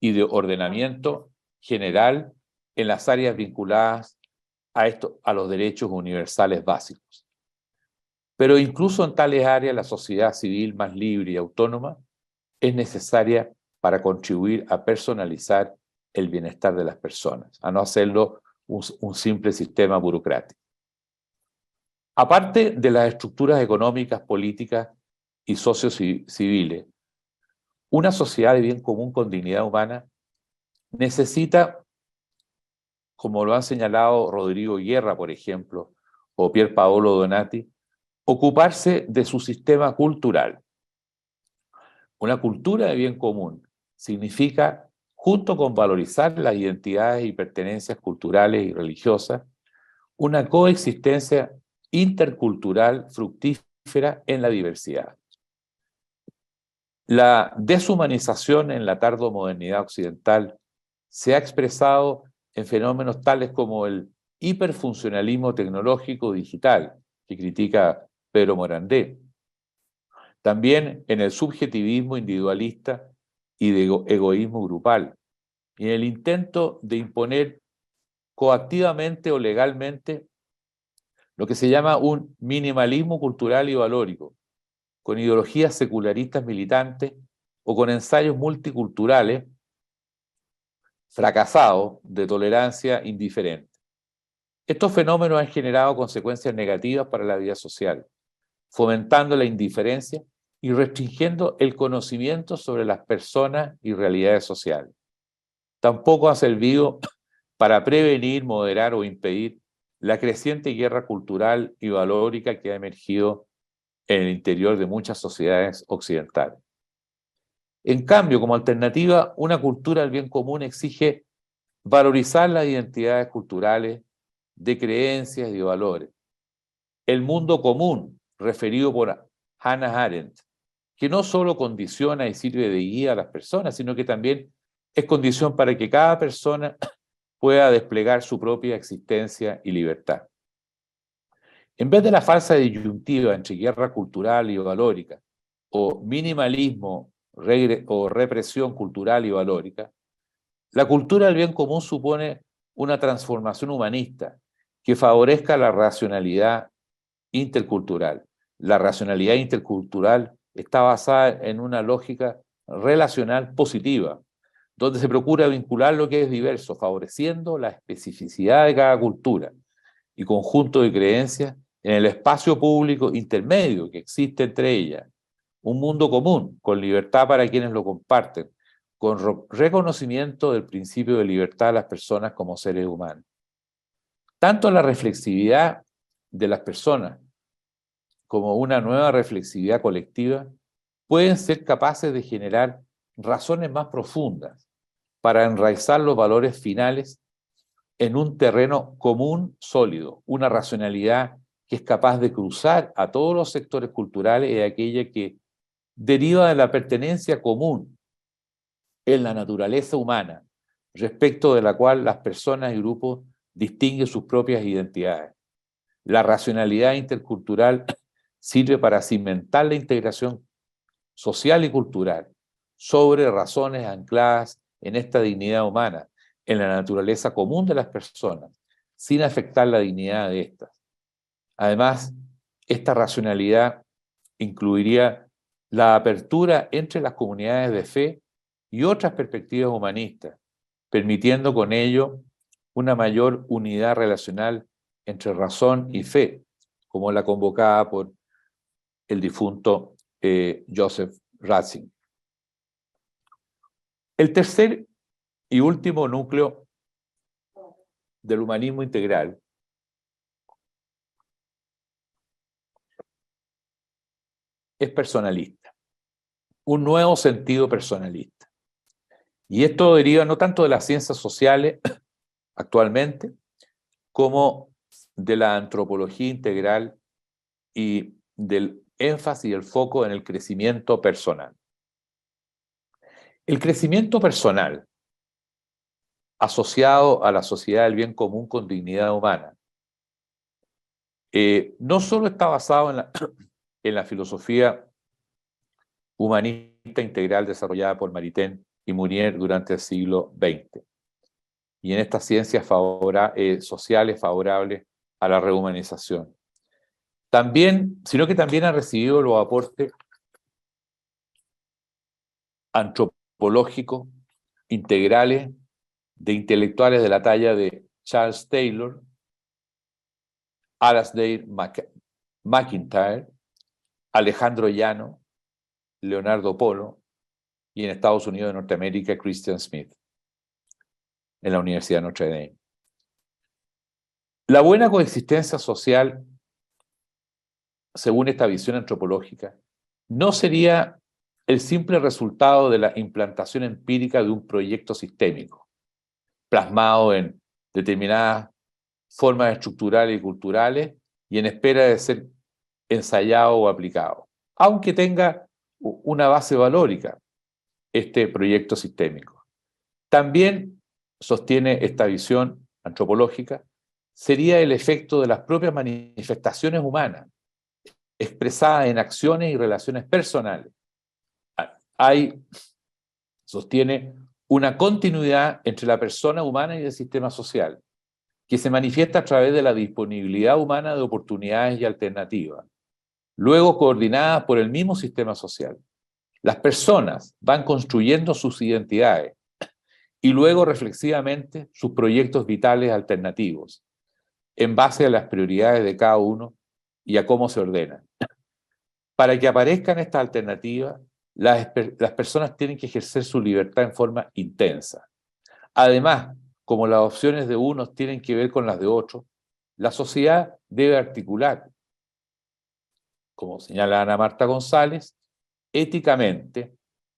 y de ordenamiento general en las áreas vinculadas a los derechos universales básicos. Pero incluso en tales áreas la sociedad civil más libre y autónoma es necesaria para contribuir a personalizar el bienestar de las personas, a no hacerlo un simple sistema burocrático. Aparte de las estructuras económicas, políticas y sociociviles, una sociedad de bien común con dignidad humana necesita, como lo han señalado Rodrigo Guerra, por ejemplo, o Pier Paolo Donati, ocuparse de su sistema cultural. Una cultura de bien común significa, junto con valorizar las identidades y pertenencias culturales y religiosas, una coexistencia intercultural fructífera en la diversidad. La deshumanización en la tardomodernidad occidental se ha expresado en fenómenos tales como el hiperfuncionalismo tecnológico digital, que critica Pedro Morandé, también en el subjetivismo individualista y de egoísmo grupal, y en el intento de imponer coactivamente o legalmente lo que se llama un minimalismo cultural y valórico, con ideologías secularistas militantes o con ensayos multiculturales fracasados de tolerancia indiferente. Estos fenómenos han generado consecuencias negativas para la vida social, fomentando la indiferencia y restringiendo el conocimiento sobre las personas y realidades sociales. Tampoco ha servido para prevenir, moderar o impedir la creciente guerra cultural y valórica que ha emergido en el interior de muchas sociedades occidentales. En cambio, como alternativa, una cultura del bien común exige valorizar las identidades culturales de creencias y de valores. El mundo común, referido por Hannah Arendt, que no solo condiciona y sirve de guía a las personas, sino que también es condición para que cada persona pueda desplegar su propia existencia y libertad. En vez de la falsa disyuntiva entre guerra cultural y valórica, o minimalismo o represión cultural y valórica, la cultura del bien común supone una transformación humanista que favorezca la racionalidad intercultural. La racionalidad intercultural está basada en una lógica relacional positiva, donde se procura vincular lo que es diverso, favoreciendo la especificidad de cada cultura y conjunto de creencias en el espacio público intermedio que existe entre ellas, un mundo común, con libertad para quienes lo comparten, con reconocimiento del principio de libertad de las personas como seres humanos. Tanto la reflexividad de las personas como una nueva reflexividad colectiva pueden ser capaces de generar razones más profundas para enraizar los valores finales en un terreno común sólido, una racionalidad que es capaz de cruzar a todos los sectores culturales y aquella que deriva de la pertenencia común en la naturaleza humana, respecto de la cual las personas y grupos distinguen sus propias identidades. La racionalidad intercultural sirve para cimentar la integración social y cultural sobre razones ancladas en esta dignidad humana, en la naturaleza común de las personas, sin afectar la dignidad de éstas. Además, esta racionalidad incluiría la apertura entre las comunidades de fe y otras perspectivas humanistas, permitiendo con ello una mayor unidad relacional entre razón y fe, como la convocada por el difunto Joseph Ratzinger. El tercer y último núcleo del humanismo integral es personalista, un nuevo sentido personalista. Y esto deriva no tanto de las ciencias sociales actualmente, como de la antropología integral y del énfasis y el foco en el crecimiento personal. El crecimiento personal, asociado a la sociedad del bien común con dignidad humana, no solo está basado en la filosofía humanista integral desarrollada por Maritain y Mounier durante el siglo XX, y en estas ciencias sociales favorables a la rehumanización. Sino que también ha recibido los aportes antropológicos integrales de intelectuales de la talla de Charles Taylor, Alasdair MacIntyre, Alejandro Llano, Leonardo Polo, y en Estados Unidos de Norteamérica, Christian Smith, en la Universidad de Notre Dame. La buena coexistencia social, según esta visión antropológica, no sería el simple resultado de la implantación empírica de un proyecto sistémico, plasmado en determinadas formas estructurales y culturales y en espera de ser ensayado o aplicado, aunque tenga una base valórica este proyecto sistémico. También sostiene esta visión antropológica, sería el efecto de las propias manifestaciones humanas, expresadas en acciones y relaciones personales. Sostiene una continuidad entre la persona humana y el sistema social, que se manifiesta a través de la disponibilidad humana de oportunidades y alternativas, luego coordinadas por el mismo sistema social. Las personas van construyendo sus identidades y luego reflexivamente sus proyectos vitales alternativos, en base a las prioridades de cada uno y a cómo se ordenan. Para que aparezcan estas alternativas, las personas tienen que ejercer su libertad en forma intensa. Además, como las opciones de unos tienen que ver con las de otros, la sociedad debe articular, como señala Ana Marta González, éticamente,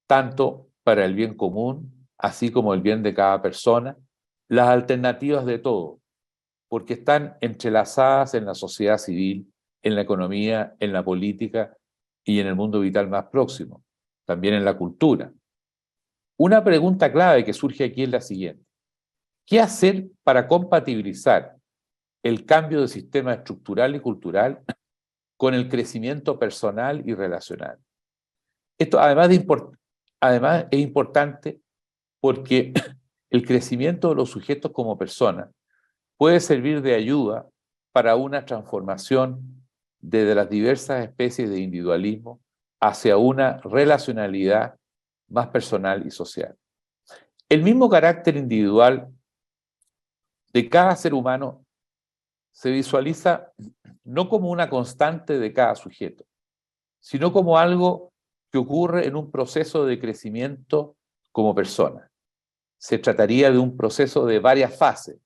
tanto para el bien común, así como el bien de cada persona, las alternativas de todo, porque están entrelazadas en la sociedad civil, en la economía, en la política y en el mundo vital más próximo, también en la cultura. Una pregunta clave que surge aquí es la siguiente: ¿qué hacer para compatibilizar el cambio de sistema estructural y cultural con el crecimiento personal y relacional? Esto además es importante porque el crecimiento de los sujetos como personas puede servir de ayuda para una transformación desde las diversas especies de individualismo hacia una relacionalidad más personal y social. El mismo carácter individual de cada ser humano se visualiza no como una constante de cada sujeto, sino como algo que ocurre en un proceso de crecimiento como persona. Se trataría de un proceso de varias fases,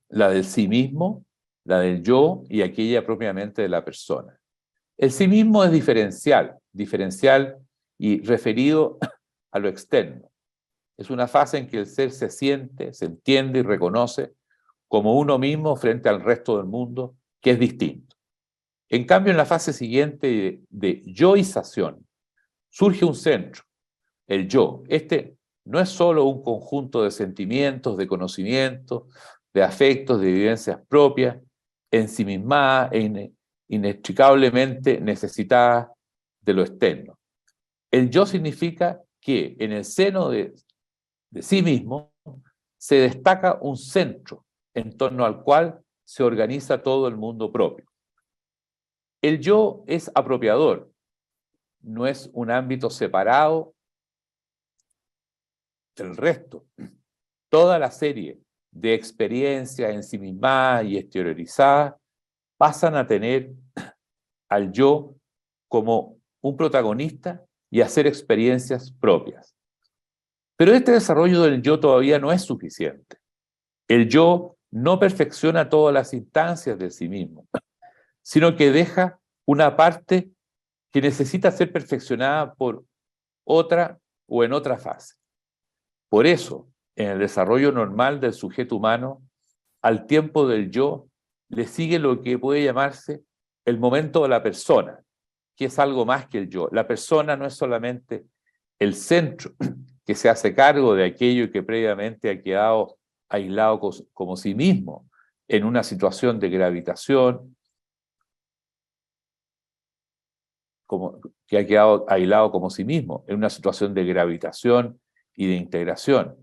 la del sí mismo, la del yo y aquella propiamente de la persona. El sí mismo es diferencial y referido a lo externo. Es una fase en que el ser se siente, se entiende y reconoce como uno mismo frente al resto del mundo, que es distinto. En cambio, en la fase siguiente de yoización, surge un centro, el yo. Este no es solo un conjunto de sentimientos, de conocimientos, de afectos, de vivencias propias, ensimismadas e inextricablemente necesitadas de lo externo. El yo significa que en el seno de sí mismo se destaca un centro en torno al cual se organiza todo el mundo propio. El yo es apropiador, no es un ámbito separado del resto. Toda la serie de experiencias ensimismadas y exteriorizadas pasan a tener al yo como un protagonista y a hacer experiencias propias. Pero este desarrollo del yo todavía no es suficiente. El yo no perfecciona todas las instancias de sí mismo, sino que deja una parte que necesita ser perfeccionada por otra o en otra fase. Por eso, en el desarrollo normal del sujeto humano, al tiempo del yo le sigue lo que puede llamarse el momento de la persona, que es algo más que el yo. La persona no es solamente el centro que se hace cargo de aquello que previamente ha quedado aislado como sí mismo, en una situación de gravitación, que ha quedado aislado como sí mismo, en una situación de gravitación y de integración.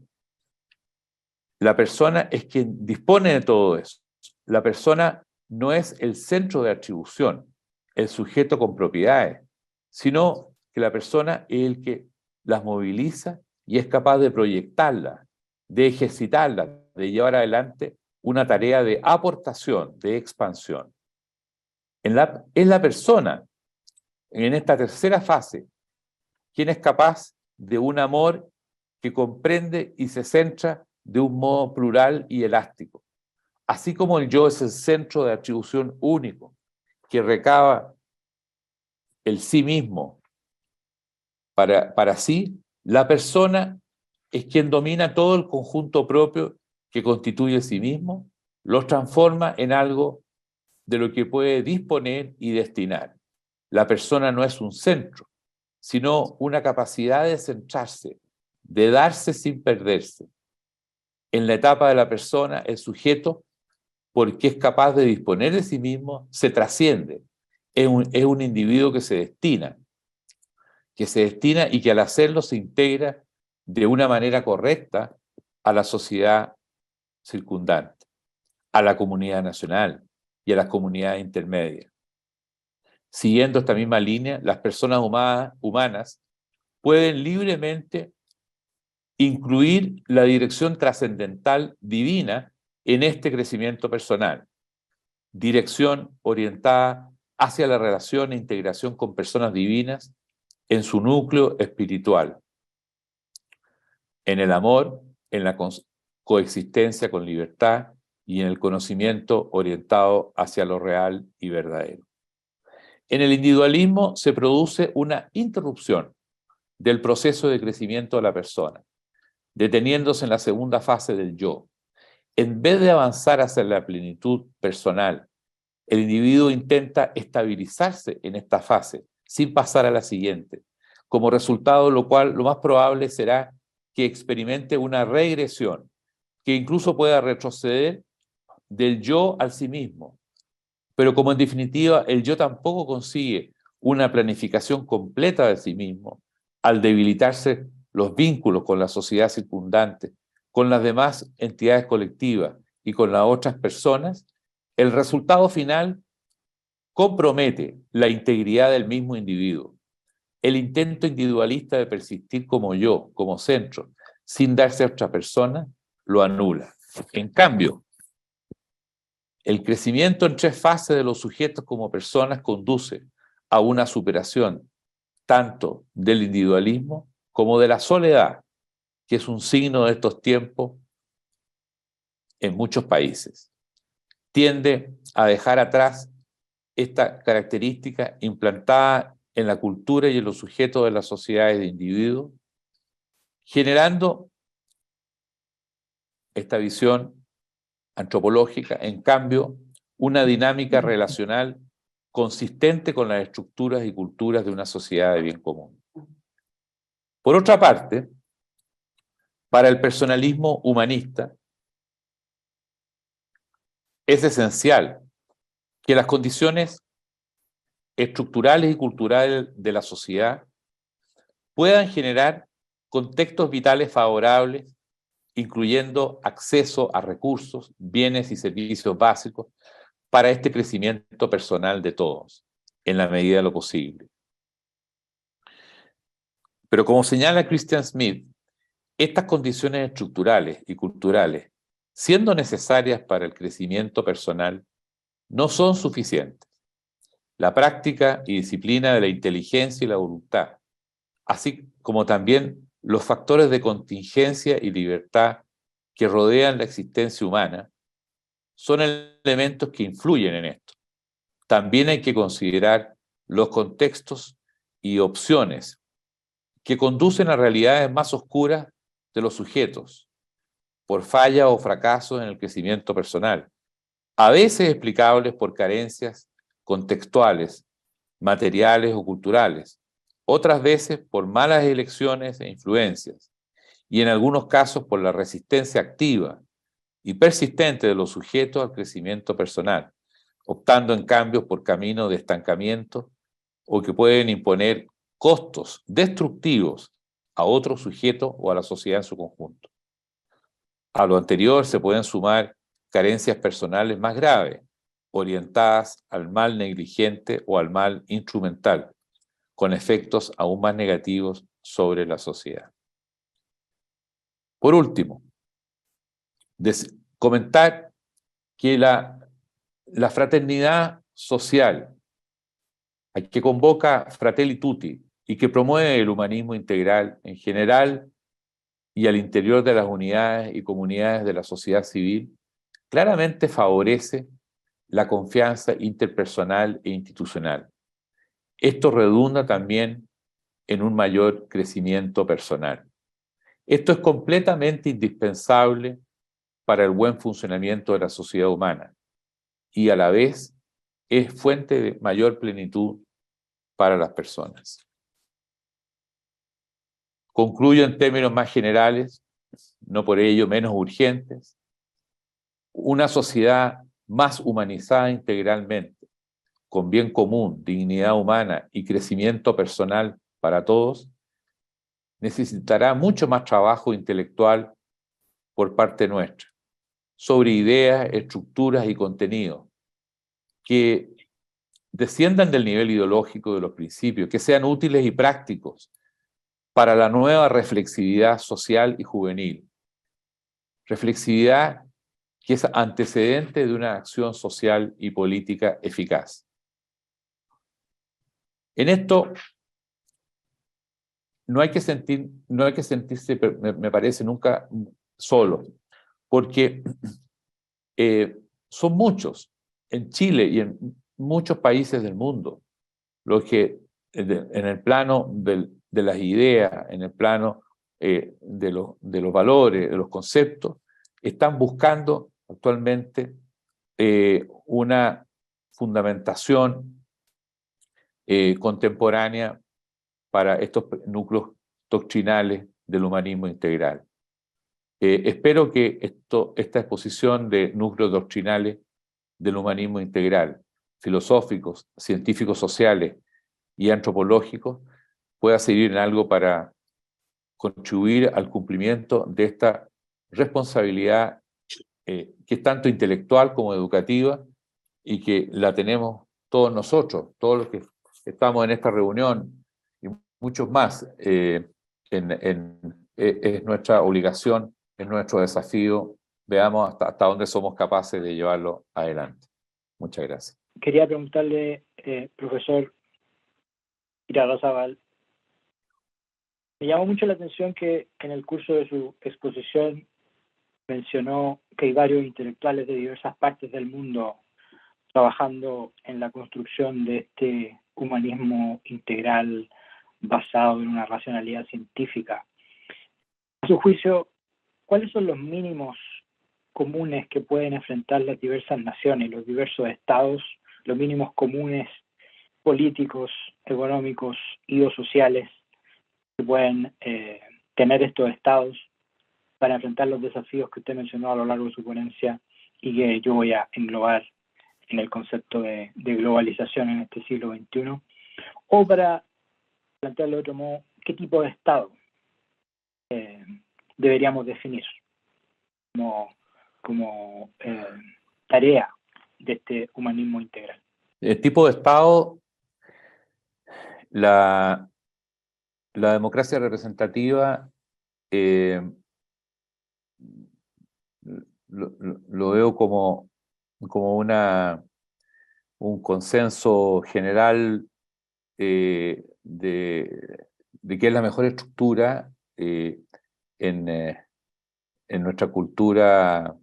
La persona es quien dispone de todo eso. La persona no es el centro de atribución, el sujeto con propiedades, sino que la persona es el que las moviliza y es capaz de proyectarlas, de ejercitarlas, de llevar adelante una tarea de aportación, de expansión. Es la persona, en esta tercera fase, quien es capaz de un amor que comprende y se centra de un modo plural y elástico. Así como el yo es el centro de atribución único, que recaba el sí mismo para sí, la persona es quien domina todo el conjunto propio que constituye sí mismo, lo transforma en algo de lo que puede disponer y destinar. La persona no es un centro, sino una capacidad de centrarse, de darse sin perderse. En la etapa de la persona, el sujeto, porque es capaz de disponer de sí mismo, se trasciende. Es un individuo que se destina y que al hacerlo se integra de una manera correcta a la sociedad circundante, a la comunidad nacional y a las comunidades intermedias. Siguiendo esta misma línea, las personas humanas pueden libremente incluir la dirección trascendental divina en este crecimiento personal, dirección orientada hacia la relación e integración con personas divinas en su núcleo espiritual, en el amor, en la coexistencia con libertad y en el conocimiento orientado hacia lo real y verdadero. En el individualismo se produce una interrupción del proceso de crecimiento de la persona, deteniéndose en la segunda fase del yo. En vez de avanzar hacia la plenitud personal, el individuo intenta estabilizarse en esta fase, sin pasar a la siguiente, como resultado de lo cual lo más probable será que experimente una regresión, que incluso pueda retroceder del yo al sí mismo. Pero como en definitiva el yo tampoco consigue una planificación completa de sí mismo, al debilitarse los vínculos con la sociedad circundante, con las demás entidades colectivas y con las otras personas, el resultado final compromete la integridad del mismo individuo. El intento individualista de persistir como yo, como centro, sin darse a otra persona, lo anula. En cambio, el crecimiento en tres fases de los sujetos como personas conduce a una superación tanto del individualismo como de la soledad, que es un signo de estos tiempos en muchos países. Tiende a dejar atrás esta característica implantada en la cultura y en los sujetos de las sociedades de individuos, generando esta visión antropológica, en cambio, una dinámica relacional consistente con las estructuras y culturas de una sociedad de bien común. Por otra parte, para el personalismo humanista, es esencial que las condiciones estructurales y culturales de la sociedad puedan generar contextos vitales favorables incluyendo acceso a recursos, bienes y servicios básicos para este crecimiento personal de todos, en la medida de lo posible. Pero como señala Christian Smith, estas condiciones estructurales y culturales, siendo necesarias para el crecimiento personal, no son suficientes. La práctica y disciplina de la inteligencia y la voluntad, así como también los factores de contingencia y libertad que rodean la existencia humana, son elementos que influyen en esto. También hay que considerar los contextos y opciones que conducen a realidades más oscuras de los sujetos, por falla o fracasos en el crecimiento personal, a veces explicables por carencias contextuales, materiales o culturales, otras veces por malas elecciones e influencias, y en algunos casos por la resistencia activa y persistente de los sujetos al crecimiento personal, optando en cambio por caminos de estancamiento o que pueden imponer costos destructivos a otros sujetos o a la sociedad en su conjunto. A lo anterior se pueden sumar carencias personales más graves, orientadas al mal negligente o al mal instrumental, con efectos aún más negativos sobre la sociedad. Por último, comentar que la fraternidad social, que convoca Fratelli Tutti y que promueve el humanismo integral en general y al interior de las unidades y comunidades de la sociedad civil, claramente favorece la confianza interpersonal e institucional. Esto redunda también en un mayor crecimiento personal. Esto es completamente indispensable para el buen funcionamiento de la sociedad humana y a la vez es fuente de mayor plenitud para las personas. Concluyo en términos más generales, no por ello menos urgentes, una sociedad más humanizada integralmente, con bien común, dignidad humana y crecimiento personal para todos, necesitará mucho más trabajo intelectual por parte nuestra, sobre ideas, estructuras y contenidos, que desciendan del nivel ideológico de los principios, que sean útiles y prácticos para la nueva reflexividad social y juvenil. Reflexividad que es antecedente de una acción social y política eficaz. En esto no hay que sentirse, me parece, nunca solo, porque son muchos en Chile y en muchos países del mundo los que en el plano de las ideas, en el plano de los valores, de los conceptos, están buscando actualmente una fundamentación contemporánea para estos núcleos doctrinales del humanismo integral. Espero que esta exposición de núcleos doctrinales del humanismo integral, filosóficos, científicos sociales y antropológicos, pueda servir en algo para contribuir al cumplimiento de esta responsabilidad que es tanto intelectual como educativa y que la tenemos todos nosotros, todos los que estamos en esta reunión y muchos más. Es nuestra obligación, es nuestro desafío. Veamos hasta dónde somos capaces de llevarlo adelante. Muchas gracias. Quería preguntarle, profesor Irarrázaval, me llamó mucho la atención que en el curso de su exposición mencionó que hay varios intelectuales de diversas partes del mundo trabajando en la construcción de este humanismo integral basado en una racionalidad científica. A su juicio, ¿cuáles son los mínimos comunes que pueden enfrentar las diversas naciones, los diversos estados, los mínimos comunes políticos, económicos y o sociales que pueden tener estos estados para enfrentar los desafíos que usted mencionó a lo largo de su ponencia y que yo voy a englobar en el concepto de globalización en este siglo XXI? O para plantearlo de otro modo, ¿qué tipo de estado deberíamos definir? como tarea de este humanismo integral. El tipo de Estado, la democracia representativa, lo veo como un consenso general de que es la mejor estructura en nuestra cultura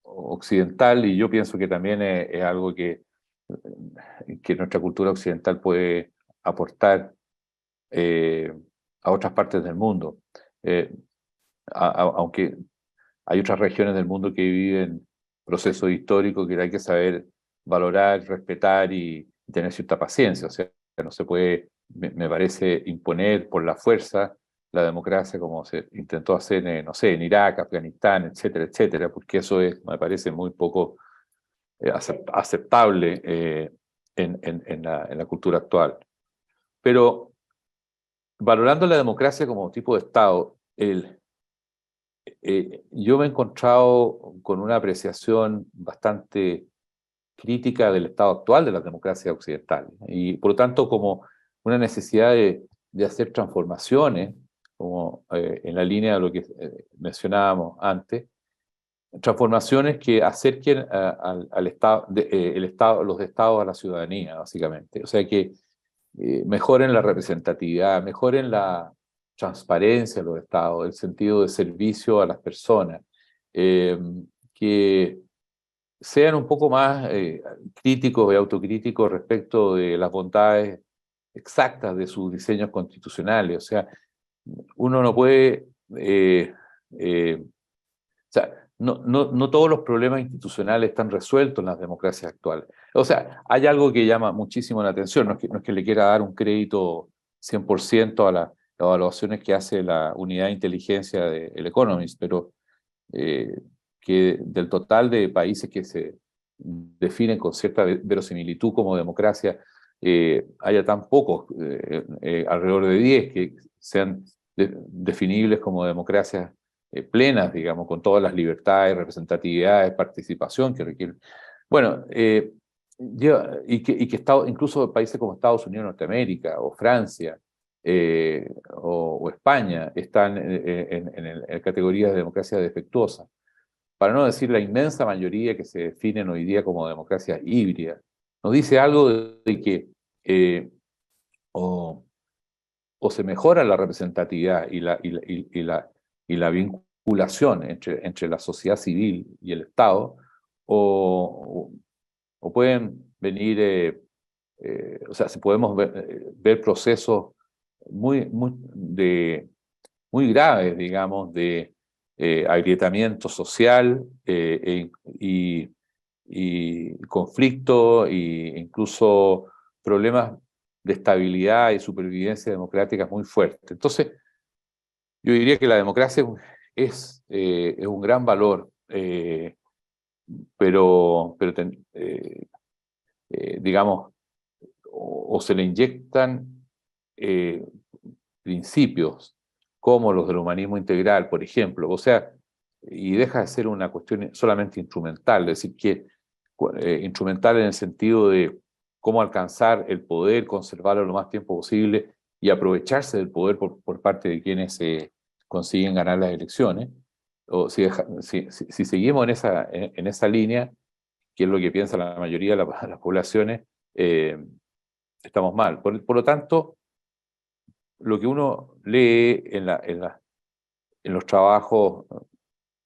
occidental, y yo pienso que también es algo que nuestra cultura occidental puede aportar a otras partes del mundo. Aunque hay otras regiones del mundo que viven procesos históricos que hay que saber valorar, respetar y tener cierta paciencia. O sea, no se puede, me parece, imponer por la fuerza la democracia como se intentó hacer, no sé, en Irak, Afganistán, etcétera, etcétera, porque eso me parece muy poco aceptable en la cultura actual. Pero valorando la democracia como tipo de Estado, yo me he encontrado con una apreciación bastante crítica del estado actual de la democracia occidental, y por lo tanto como una necesidad de hacer transformaciones, como en la línea de lo que mencionábamos antes, transformaciones que acerquen al Estado, los estados a la ciudadanía, básicamente. O sea, que mejoren la representatividad, mejoren la transparencia de los estados, el sentido de servicio a las personas, que sean un poco más críticos y autocríticos respecto de las bondades exactas de sus diseños constitucionales. O sea, uno no puede... o sea, no todos los problemas institucionales están resueltos en las democracias actuales. O sea, hay algo que llama muchísimo la atención, no es que le quiera dar un crédito 100% a las evaluaciones que hace la unidad de inteligencia del Economist, pero que del total de países que se definen con cierta verosimilitud como democracia, haya tan pocos, alrededor de 10, que sean definibles como democracias plenas, digamos, con todas las libertades, representatividades, participación que requieren. Bueno, y que incluso países como Estados Unidos de Norteamérica o Francia o España están en categorías de democracia defectuosa, para no decir la inmensa mayoría que se definen hoy día como democracia híbrida. Nos dice algo de que o se mejora la representatividad y la vinculación entre la sociedad civil y el Estado, o pueden venir, o sea, podemos ver procesos muy graves, digamos, de agrietamiento social y conflicto e incluso problemas de estabilidad y supervivencia democrática muy fuertes. Entonces, yo diría que la democracia es un gran valor, pero digamos, o se le inyectan principios como los del humanismo integral, por ejemplo, o sea, y deja de ser una cuestión solamente instrumental, es decir, que instrumental en el sentido de cómo alcanzar el poder, conservarlo lo más tiempo posible y aprovecharse del poder por parte de quienes consiguen ganar las elecciones. O si seguimos en esa línea, que es lo que piensa la mayoría de las poblaciones, estamos mal. Por lo tanto, lo que uno lee en los trabajos,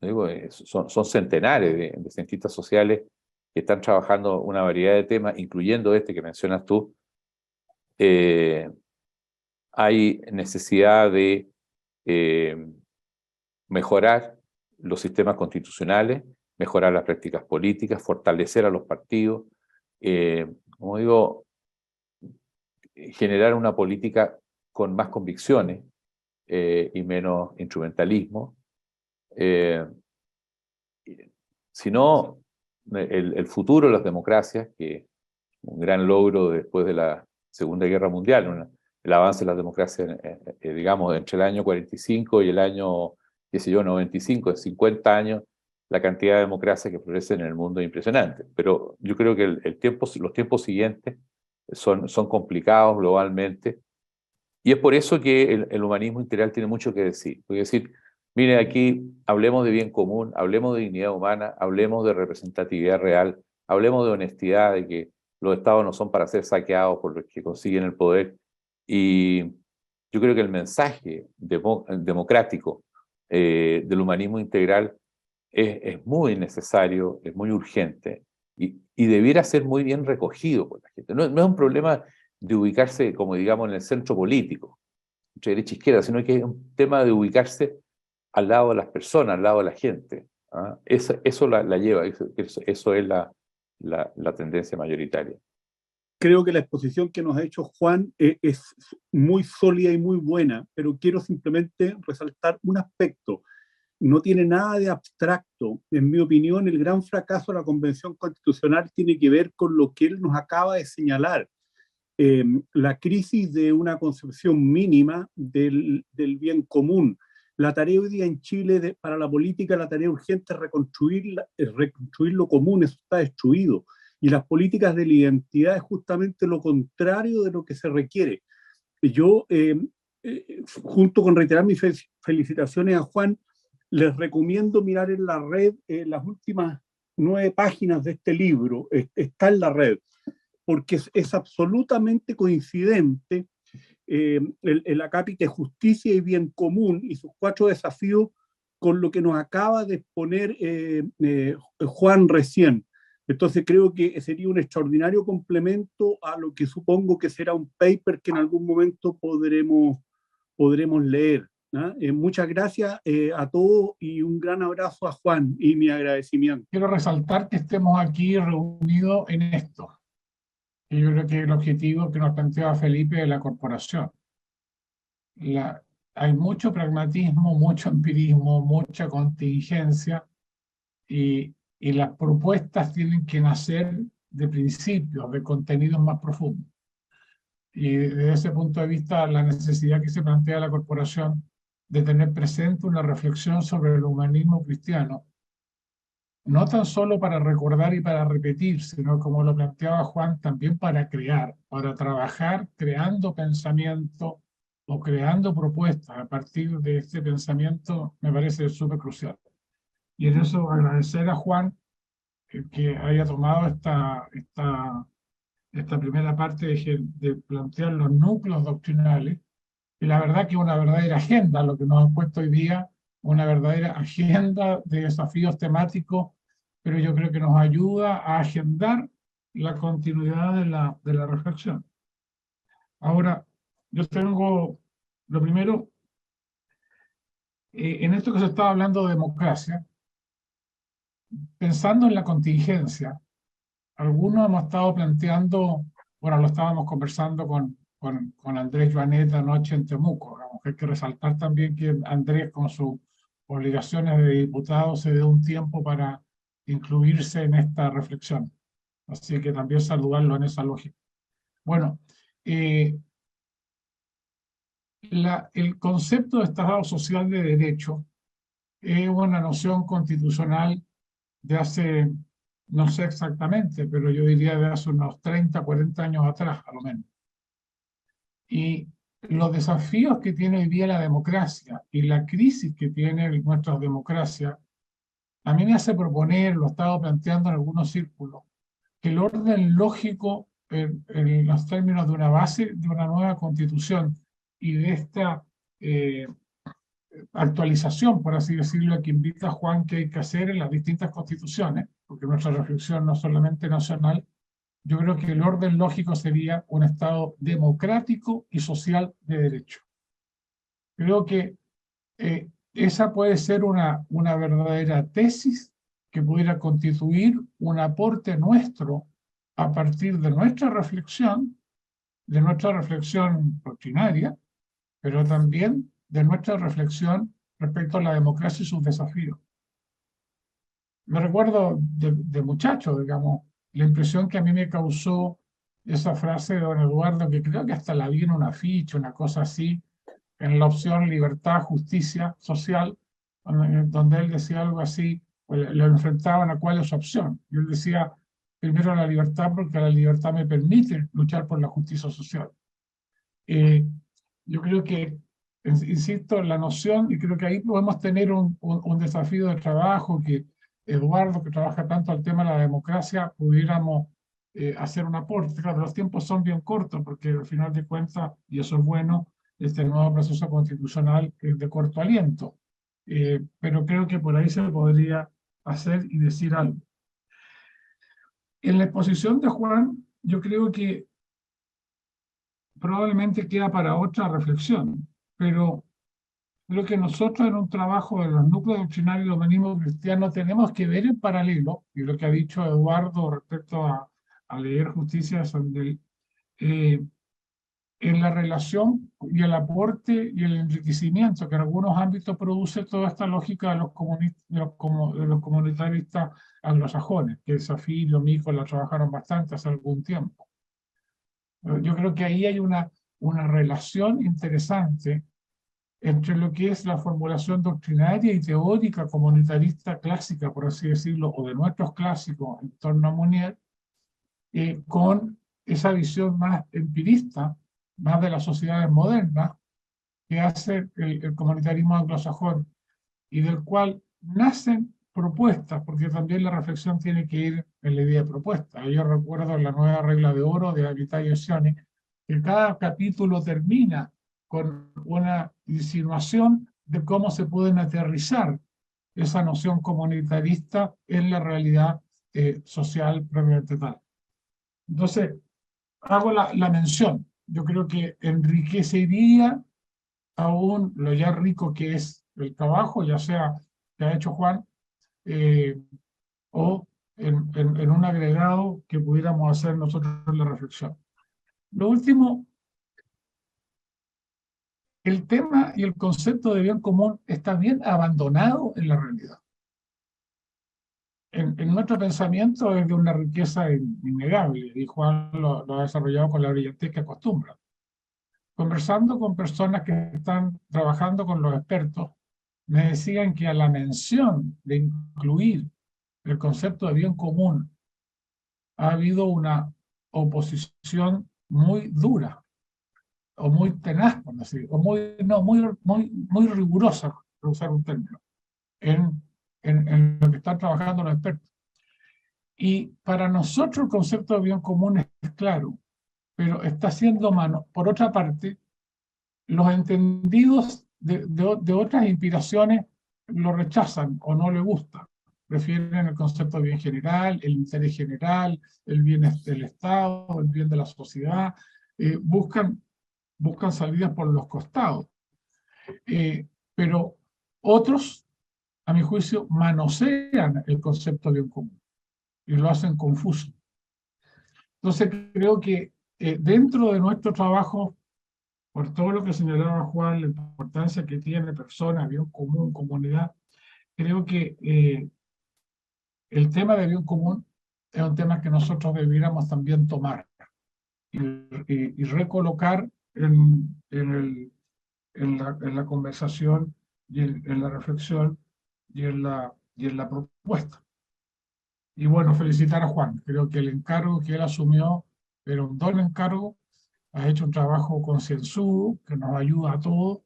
digo, son centenares de cientistas sociales que están trabajando una variedad de temas, incluyendo este que mencionas tú. Hay necesidad de mejorar los sistemas constitucionales, mejorar las prácticas políticas, fortalecer a los partidos, como digo, generar una política con más convicciones y menos instrumentalismo. Si no, el futuro de las democracias, que un gran logro después de la Segunda Guerra Mundial, el avance de las democracias, digamos, entre el año 45 y el año, qué sé yo, 95, en 50 años, la cantidad de democracia que florece en el mundo es impresionante. Pero yo creo que los tiempos siguientes son complicados globalmente, y es por eso que el humanismo integral tiene mucho que decir. Puede decir, mire, aquí hablemos de bien común, hablemos de dignidad humana, hablemos de representatividad real, hablemos de honestidad, de que los estados no son para ser saqueados por los que consiguen el poder. Y yo creo que el mensaje democrático del humanismo integral es muy necesario, es muy urgente, y debiera ser muy bien recogido por la gente. No es un problema de ubicarse, como digamos, en el centro político, entre derecha e izquierda, sino que es un tema de ubicarse al lado de las personas, al lado de la gente. ¿Ah? Eso la lleva, eso es la tendencia mayoritaria. Creo que la exposición que nos ha hecho Juan es muy sólida y muy buena, pero quiero simplemente resaltar un aspecto. No tiene nada de abstracto. En mi opinión, el gran fracaso de la Convención Constitucional tiene que ver con lo que él nos acaba de señalar. La crisis de una concepción mínima del bien común. La tarea hoy día en Chile para la política, la tarea urgente es reconstruir lo común, eso está destruido. Y las políticas de la identidad es justamente lo contrario de lo que se requiere. Yo, junto con reiterar mis felicitaciones a Juan, les recomiendo mirar en la red las últimas 9 páginas de este libro. Está en la red, porque es absolutamente coincidente el acápite justicia y bien común y sus 4 desafíos con lo que nos acaba de exponer Juan recién. Entonces creo que sería un extraordinario complemento a lo que supongo que será un paper que en algún momento podremos leer. ¿No? Muchas gracias a todos y un gran abrazo a Juan y mi agradecimiento. Quiero resaltar que estemos aquí reunidos en esto. Y yo creo que el objetivo que nos planteaba Felipe de la corporación. Hay mucho pragmatismo, mucho empirismo, mucha contingencia, y las propuestas tienen que nacer de principios, de contenidos más profundos. Y desde ese punto de vista, la necesidad que se plantea la corporación de tener presente una reflexión sobre el humanismo cristiano, no tan solo para recordar y para repetir, sino como lo planteaba Juan, también para crear, para trabajar creando pensamiento o creando propuestas a partir de este pensamiento, me parece súper crucial. Y en eso agradecer a Juan que haya tomado esta primera parte de plantear los núcleos doctrinales, y la verdad que una verdadera agenda, lo que nos ha puesto hoy día, una verdadera agenda de desafíos temáticos, pero yo creo que nos ayuda a agendar la continuidad de la reflexión. Ahora, yo tengo, lo primero, en esto que se estaba hablando de democracia, pensando en la contingencia, algunos hemos estado planteando, bueno, lo estábamos conversando con Andrés Joanet anoche en Temuco. Hay que resaltar también que Andrés, con sus obligaciones de diputado, se dio un tiempo para incluirse en esta reflexión. Así que también saludarlo en esa lógica. Bueno, el concepto de Estado social de derecho es una noción constitucional de hace, no sé exactamente, pero yo diría de hace unos 30, 40 años atrás, a lo menos. Y los desafíos que tiene hoy día la democracia y la crisis que tiene nuestra democracia, a mí me hace proponer, lo he estado planteando en algunos círculos, que el orden lógico en los términos de una base de una nueva constitución y de esta actualización, por así decirlo, que invita a Juan, que hay que hacer en las distintas constituciones, porque nuestra reflexión no es solamente nacional. Yo creo que el orden lógico sería un Estado democrático y social de derecho. Creo que esa puede ser una verdadera tesis que pudiera constituir un aporte nuestro a partir de nuestra reflexión doctrinaria, pero también de nuestra reflexión respecto a la democracia y sus desafíos. Me recuerdo de muchacho, digamos, la impresión que a mí me causó esa frase de don Eduardo, que creo que hasta la vi en una ficha, una cosa así, en la opción libertad, justicia social, donde él decía algo así: lo enfrentaban a cuál es su opción. Yo él decía, primero la libertad, porque la libertad me permite luchar por la justicia social. Yo creo que, insisto, la noción, y creo que ahí podemos tener un desafío de trabajo, que Eduardo, que trabaja tanto al tema de la democracia, pudiéramos hacer un aporte. Claro, los tiempos son bien cortos, porque al final de cuentas, y eso es bueno, este nuevo proceso constitucional es de corto aliento. Pero creo que por ahí se podría hacer y decir algo. En la exposición de Juan, yo creo que probablemente queda para otra reflexión, pero creo que nosotros en un trabajo de los núcleos doctrinarios del humanismo cristiano tenemos que ver en paralelo, y lo que ha dicho Eduardo respecto a leer Justicia Sandel, en la relación y el aporte y el enriquecimiento que en algunos ámbitos produce toda esta lógica de los comunitaristas anglosajones, que Safir y Mico la trabajaron bastante hace algún tiempo. Yo creo que ahí hay una relación interesante entre lo que es la formulación doctrinaria y teórica comunitarista clásica, por así decirlo, o de nuestros clásicos en torno a Monnier, con esa visión más empirista, más de las sociedades modernas, que hace el comunitarismo anglosajón, y del cual nacen propuestas, porque también la reflexión tiene que ir en la idea de propuesta. Yo recuerdo la nueva regla de oro de Avitay Essioni, que cada capítulo termina con una insinuación de cómo se pueden aterrizar esa noción comunitarista en la realidad social propiamente tal. Entonces, hago la mención. Yo creo que enriquecería aún lo ya rico que es el trabajo, ya sea que ha hecho Juan, o en un agregado que pudiéramos hacer nosotros en la reflexión. Lo último, el tema y el concepto de bien común está bien abandonado en la realidad. En nuestro pensamiento es de una riqueza innegable, y Juan lo ha desarrollado con la brillantez que acostumbra. Conversando con personas que están trabajando con los expertos, me decían que a la mención de incluir el concepto de bien común ha habido una oposición muy dura, o muy tenaz, por decir, o muy rigurosa, por usar un término, en lo que están trabajando los expertos. Y para nosotros el concepto de bien común es claro, pero está siendo mano. Por otra parte, los entendidos de otras inspiraciones lo rechazan o no le gusta. Prefieren el concepto de bien general, el interés general, el bien del Estado, el bien de la sociedad. Buscan salidas por los costados. Pero otros, a mi juicio, manosean el concepto de bien común y lo hacen confuso. Entonces creo que dentro de nuestro trabajo, por todo lo que señalaba Juan, la importancia que tiene persona, bien común, comunidad, creo que el tema de bien común es un tema que nosotros debiéramos también tomar y recolocar en la conversación y en la reflexión y en la propuesta. Y bueno, felicitar a Juan. Creo que el encargo que él asumió era un doble encargo. Ha hecho un trabajo concienzudo que nos ayuda a todos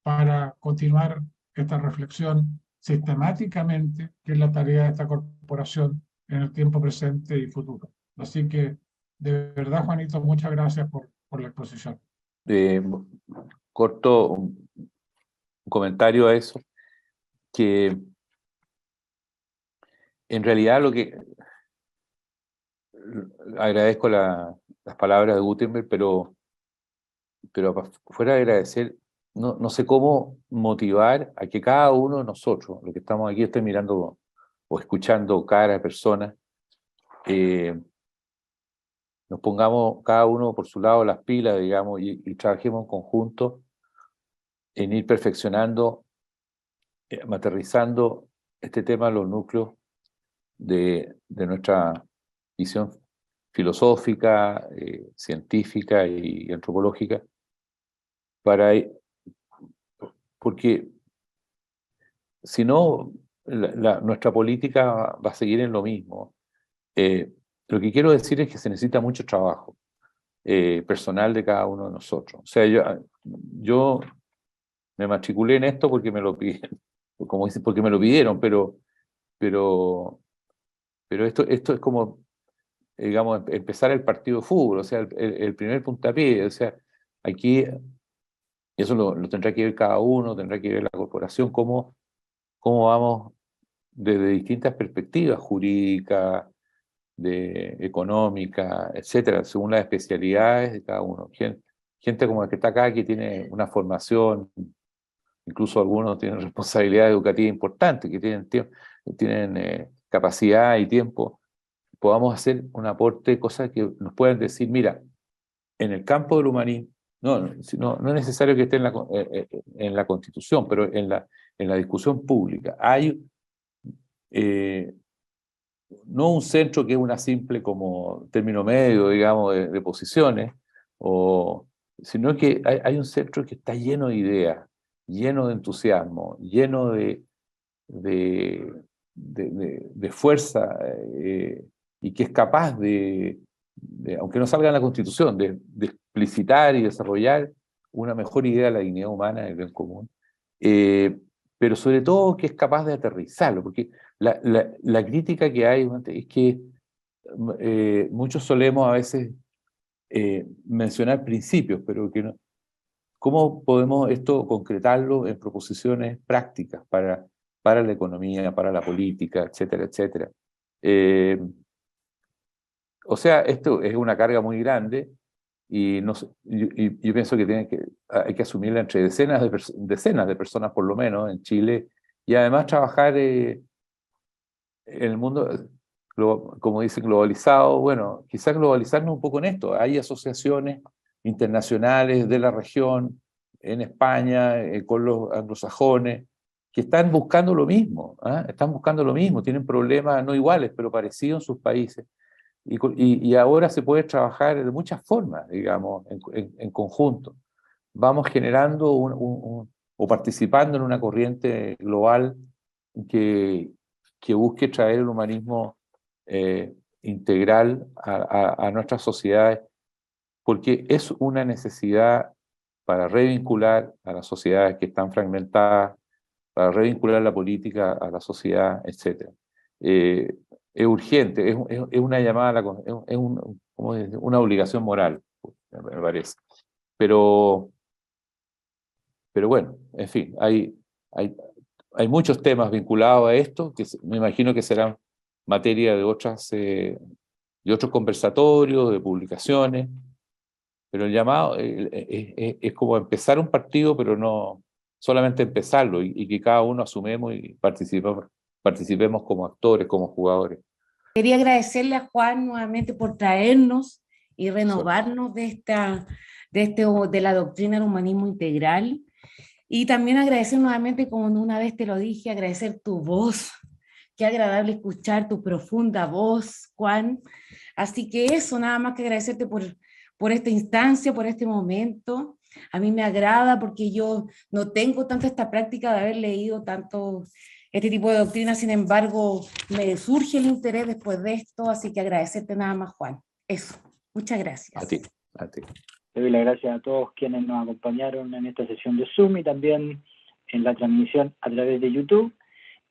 para continuar esta reflexión sistemáticamente, que es la tarea de esta corporación en el tiempo presente y futuro. Así que, de verdad, Juanito, muchas gracias por la exposición. Corto un comentario a eso, que en realidad agradezco las palabras de Gutenberg, pero fuera de agradecer, no sé cómo motivar a que cada uno de nosotros, los que estamos aquí, esté mirando o escuchando cara de personas, nos pongamos cada uno por su lado las pilas, digamos, y trabajemos en conjunto en ir perfeccionando, aterrizando este tema en los núcleos de nuestra visión filosófica, científica y antropológica, porque si no, nuestra política va a seguir en lo mismo. Lo que quiero decir es que se necesita mucho trabajo personal de cada uno de nosotros. O sea, yo me matriculé en esto porque me lo pidieron, como dicen, porque me lo pidieron, pero esto es como, digamos, empezar el partido de fútbol, o sea, el primer puntapié. O sea, aquí eso lo tendrá que ver cada uno, tendrá que ver la corporación, cómo vamos desde distintas perspectivas jurídicas, económica, etcétera, según las especialidades de cada uno. Gente como la que está acá, que tiene una formación, incluso algunos tienen responsabilidad educativa importante, que tienen capacidad y tiempo, podamos hacer un aporte, cosas que nos puedan decir, mira, en el campo del humanismo, no es necesario que esté en la Constitución, pero en la discusión pública, hay no un centro que es una simple como término medio, digamos, de posiciones, sino que hay un centro que está lleno de ideas, lleno de entusiasmo, lleno de fuerza, y que es capaz aunque no salga en la Constitución, de explicitar y desarrollar una mejor idea de la dignidad humana del bien común, pero sobre todo que es capaz de aterrizarlo, porque la crítica que hay es que muchos solemos a veces mencionar principios, pero que no. ¿Cómo podemos esto concretarlo en proposiciones prácticas para la economía, para la política, etcétera, etcétera? O sea, esto es una carga muy grande y yo pienso que hay que asumirla entre decenas de personas por lo menos en Chile, y además trabajar en el mundo, como dicen, globalizado. Bueno, quizás globalizarnos un poco en esto. Hay asociaciones internacionales de la región, en España, con los anglosajones, que están buscando lo mismo, están buscando lo mismo, tienen problemas no iguales, pero parecidos en sus países. Y ahora se puede trabajar de muchas formas, digamos, en conjunto. Vamos generando o participando en una corriente global que busque traer el humanismo integral a nuestras sociedades, porque es una necesidad para revincular a las sociedades que están fragmentadas, para revincular la política a la sociedad, etc. Es urgente, es una llamada, es una obligación moral, me parece. Pero bueno, en fin, hay muchos temas vinculados a esto, que me imagino que serán materia de otros conversatorios, de publicaciones, pero el llamado es como empezar un partido, pero no solamente empezarlo, y que cada uno asumemos y participemos como actores, como jugadores. Quería agradecerle a Juan nuevamente por traernos y renovarnos de la doctrina del humanismo integral, y también agradecer nuevamente, como una vez te lo dije, agradecer tu voz. Qué agradable escuchar tu profunda voz, Juan. Así que eso, nada más que agradecerte por esta instancia, por este momento. A mí me agrada porque yo no tengo tanto esta práctica de haber leído tanto este tipo de doctrina, sin embargo, me surge el interés después de esto, así que agradecerte nada más, Juan. Eso, muchas gracias. A ti. Le doy las gracias a todos quienes nos acompañaron en esta sesión de Zoom y también en la transmisión a través de YouTube,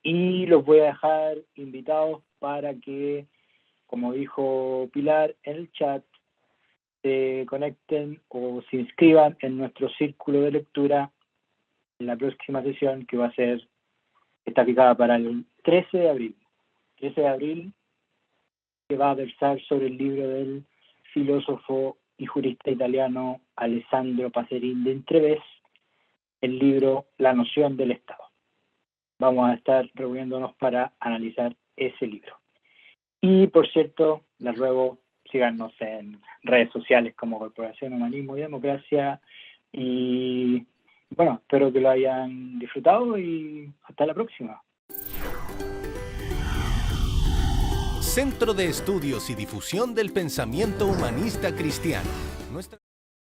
y los voy a dejar invitados para que, como dijo Pilar en el chat, se conecten o se inscriban en nuestro círculo de lectura en la próxima sesión, que está fijada para el 13 de abril. 13 de abril, que va a versar sobre el libro del filósofo y jurista italiano Alessandro Paserin de Entreves, el libro La noción del Estado. Vamos a estar reuniéndonos para analizar ese libro. Y, por cierto, les ruego, síganos en redes sociales como Corporación Humanismo y Democracia, y bueno, espero que lo hayan disfrutado y hasta la próxima. Centro de Estudios y Difusión del Pensamiento Humanista Cristiano.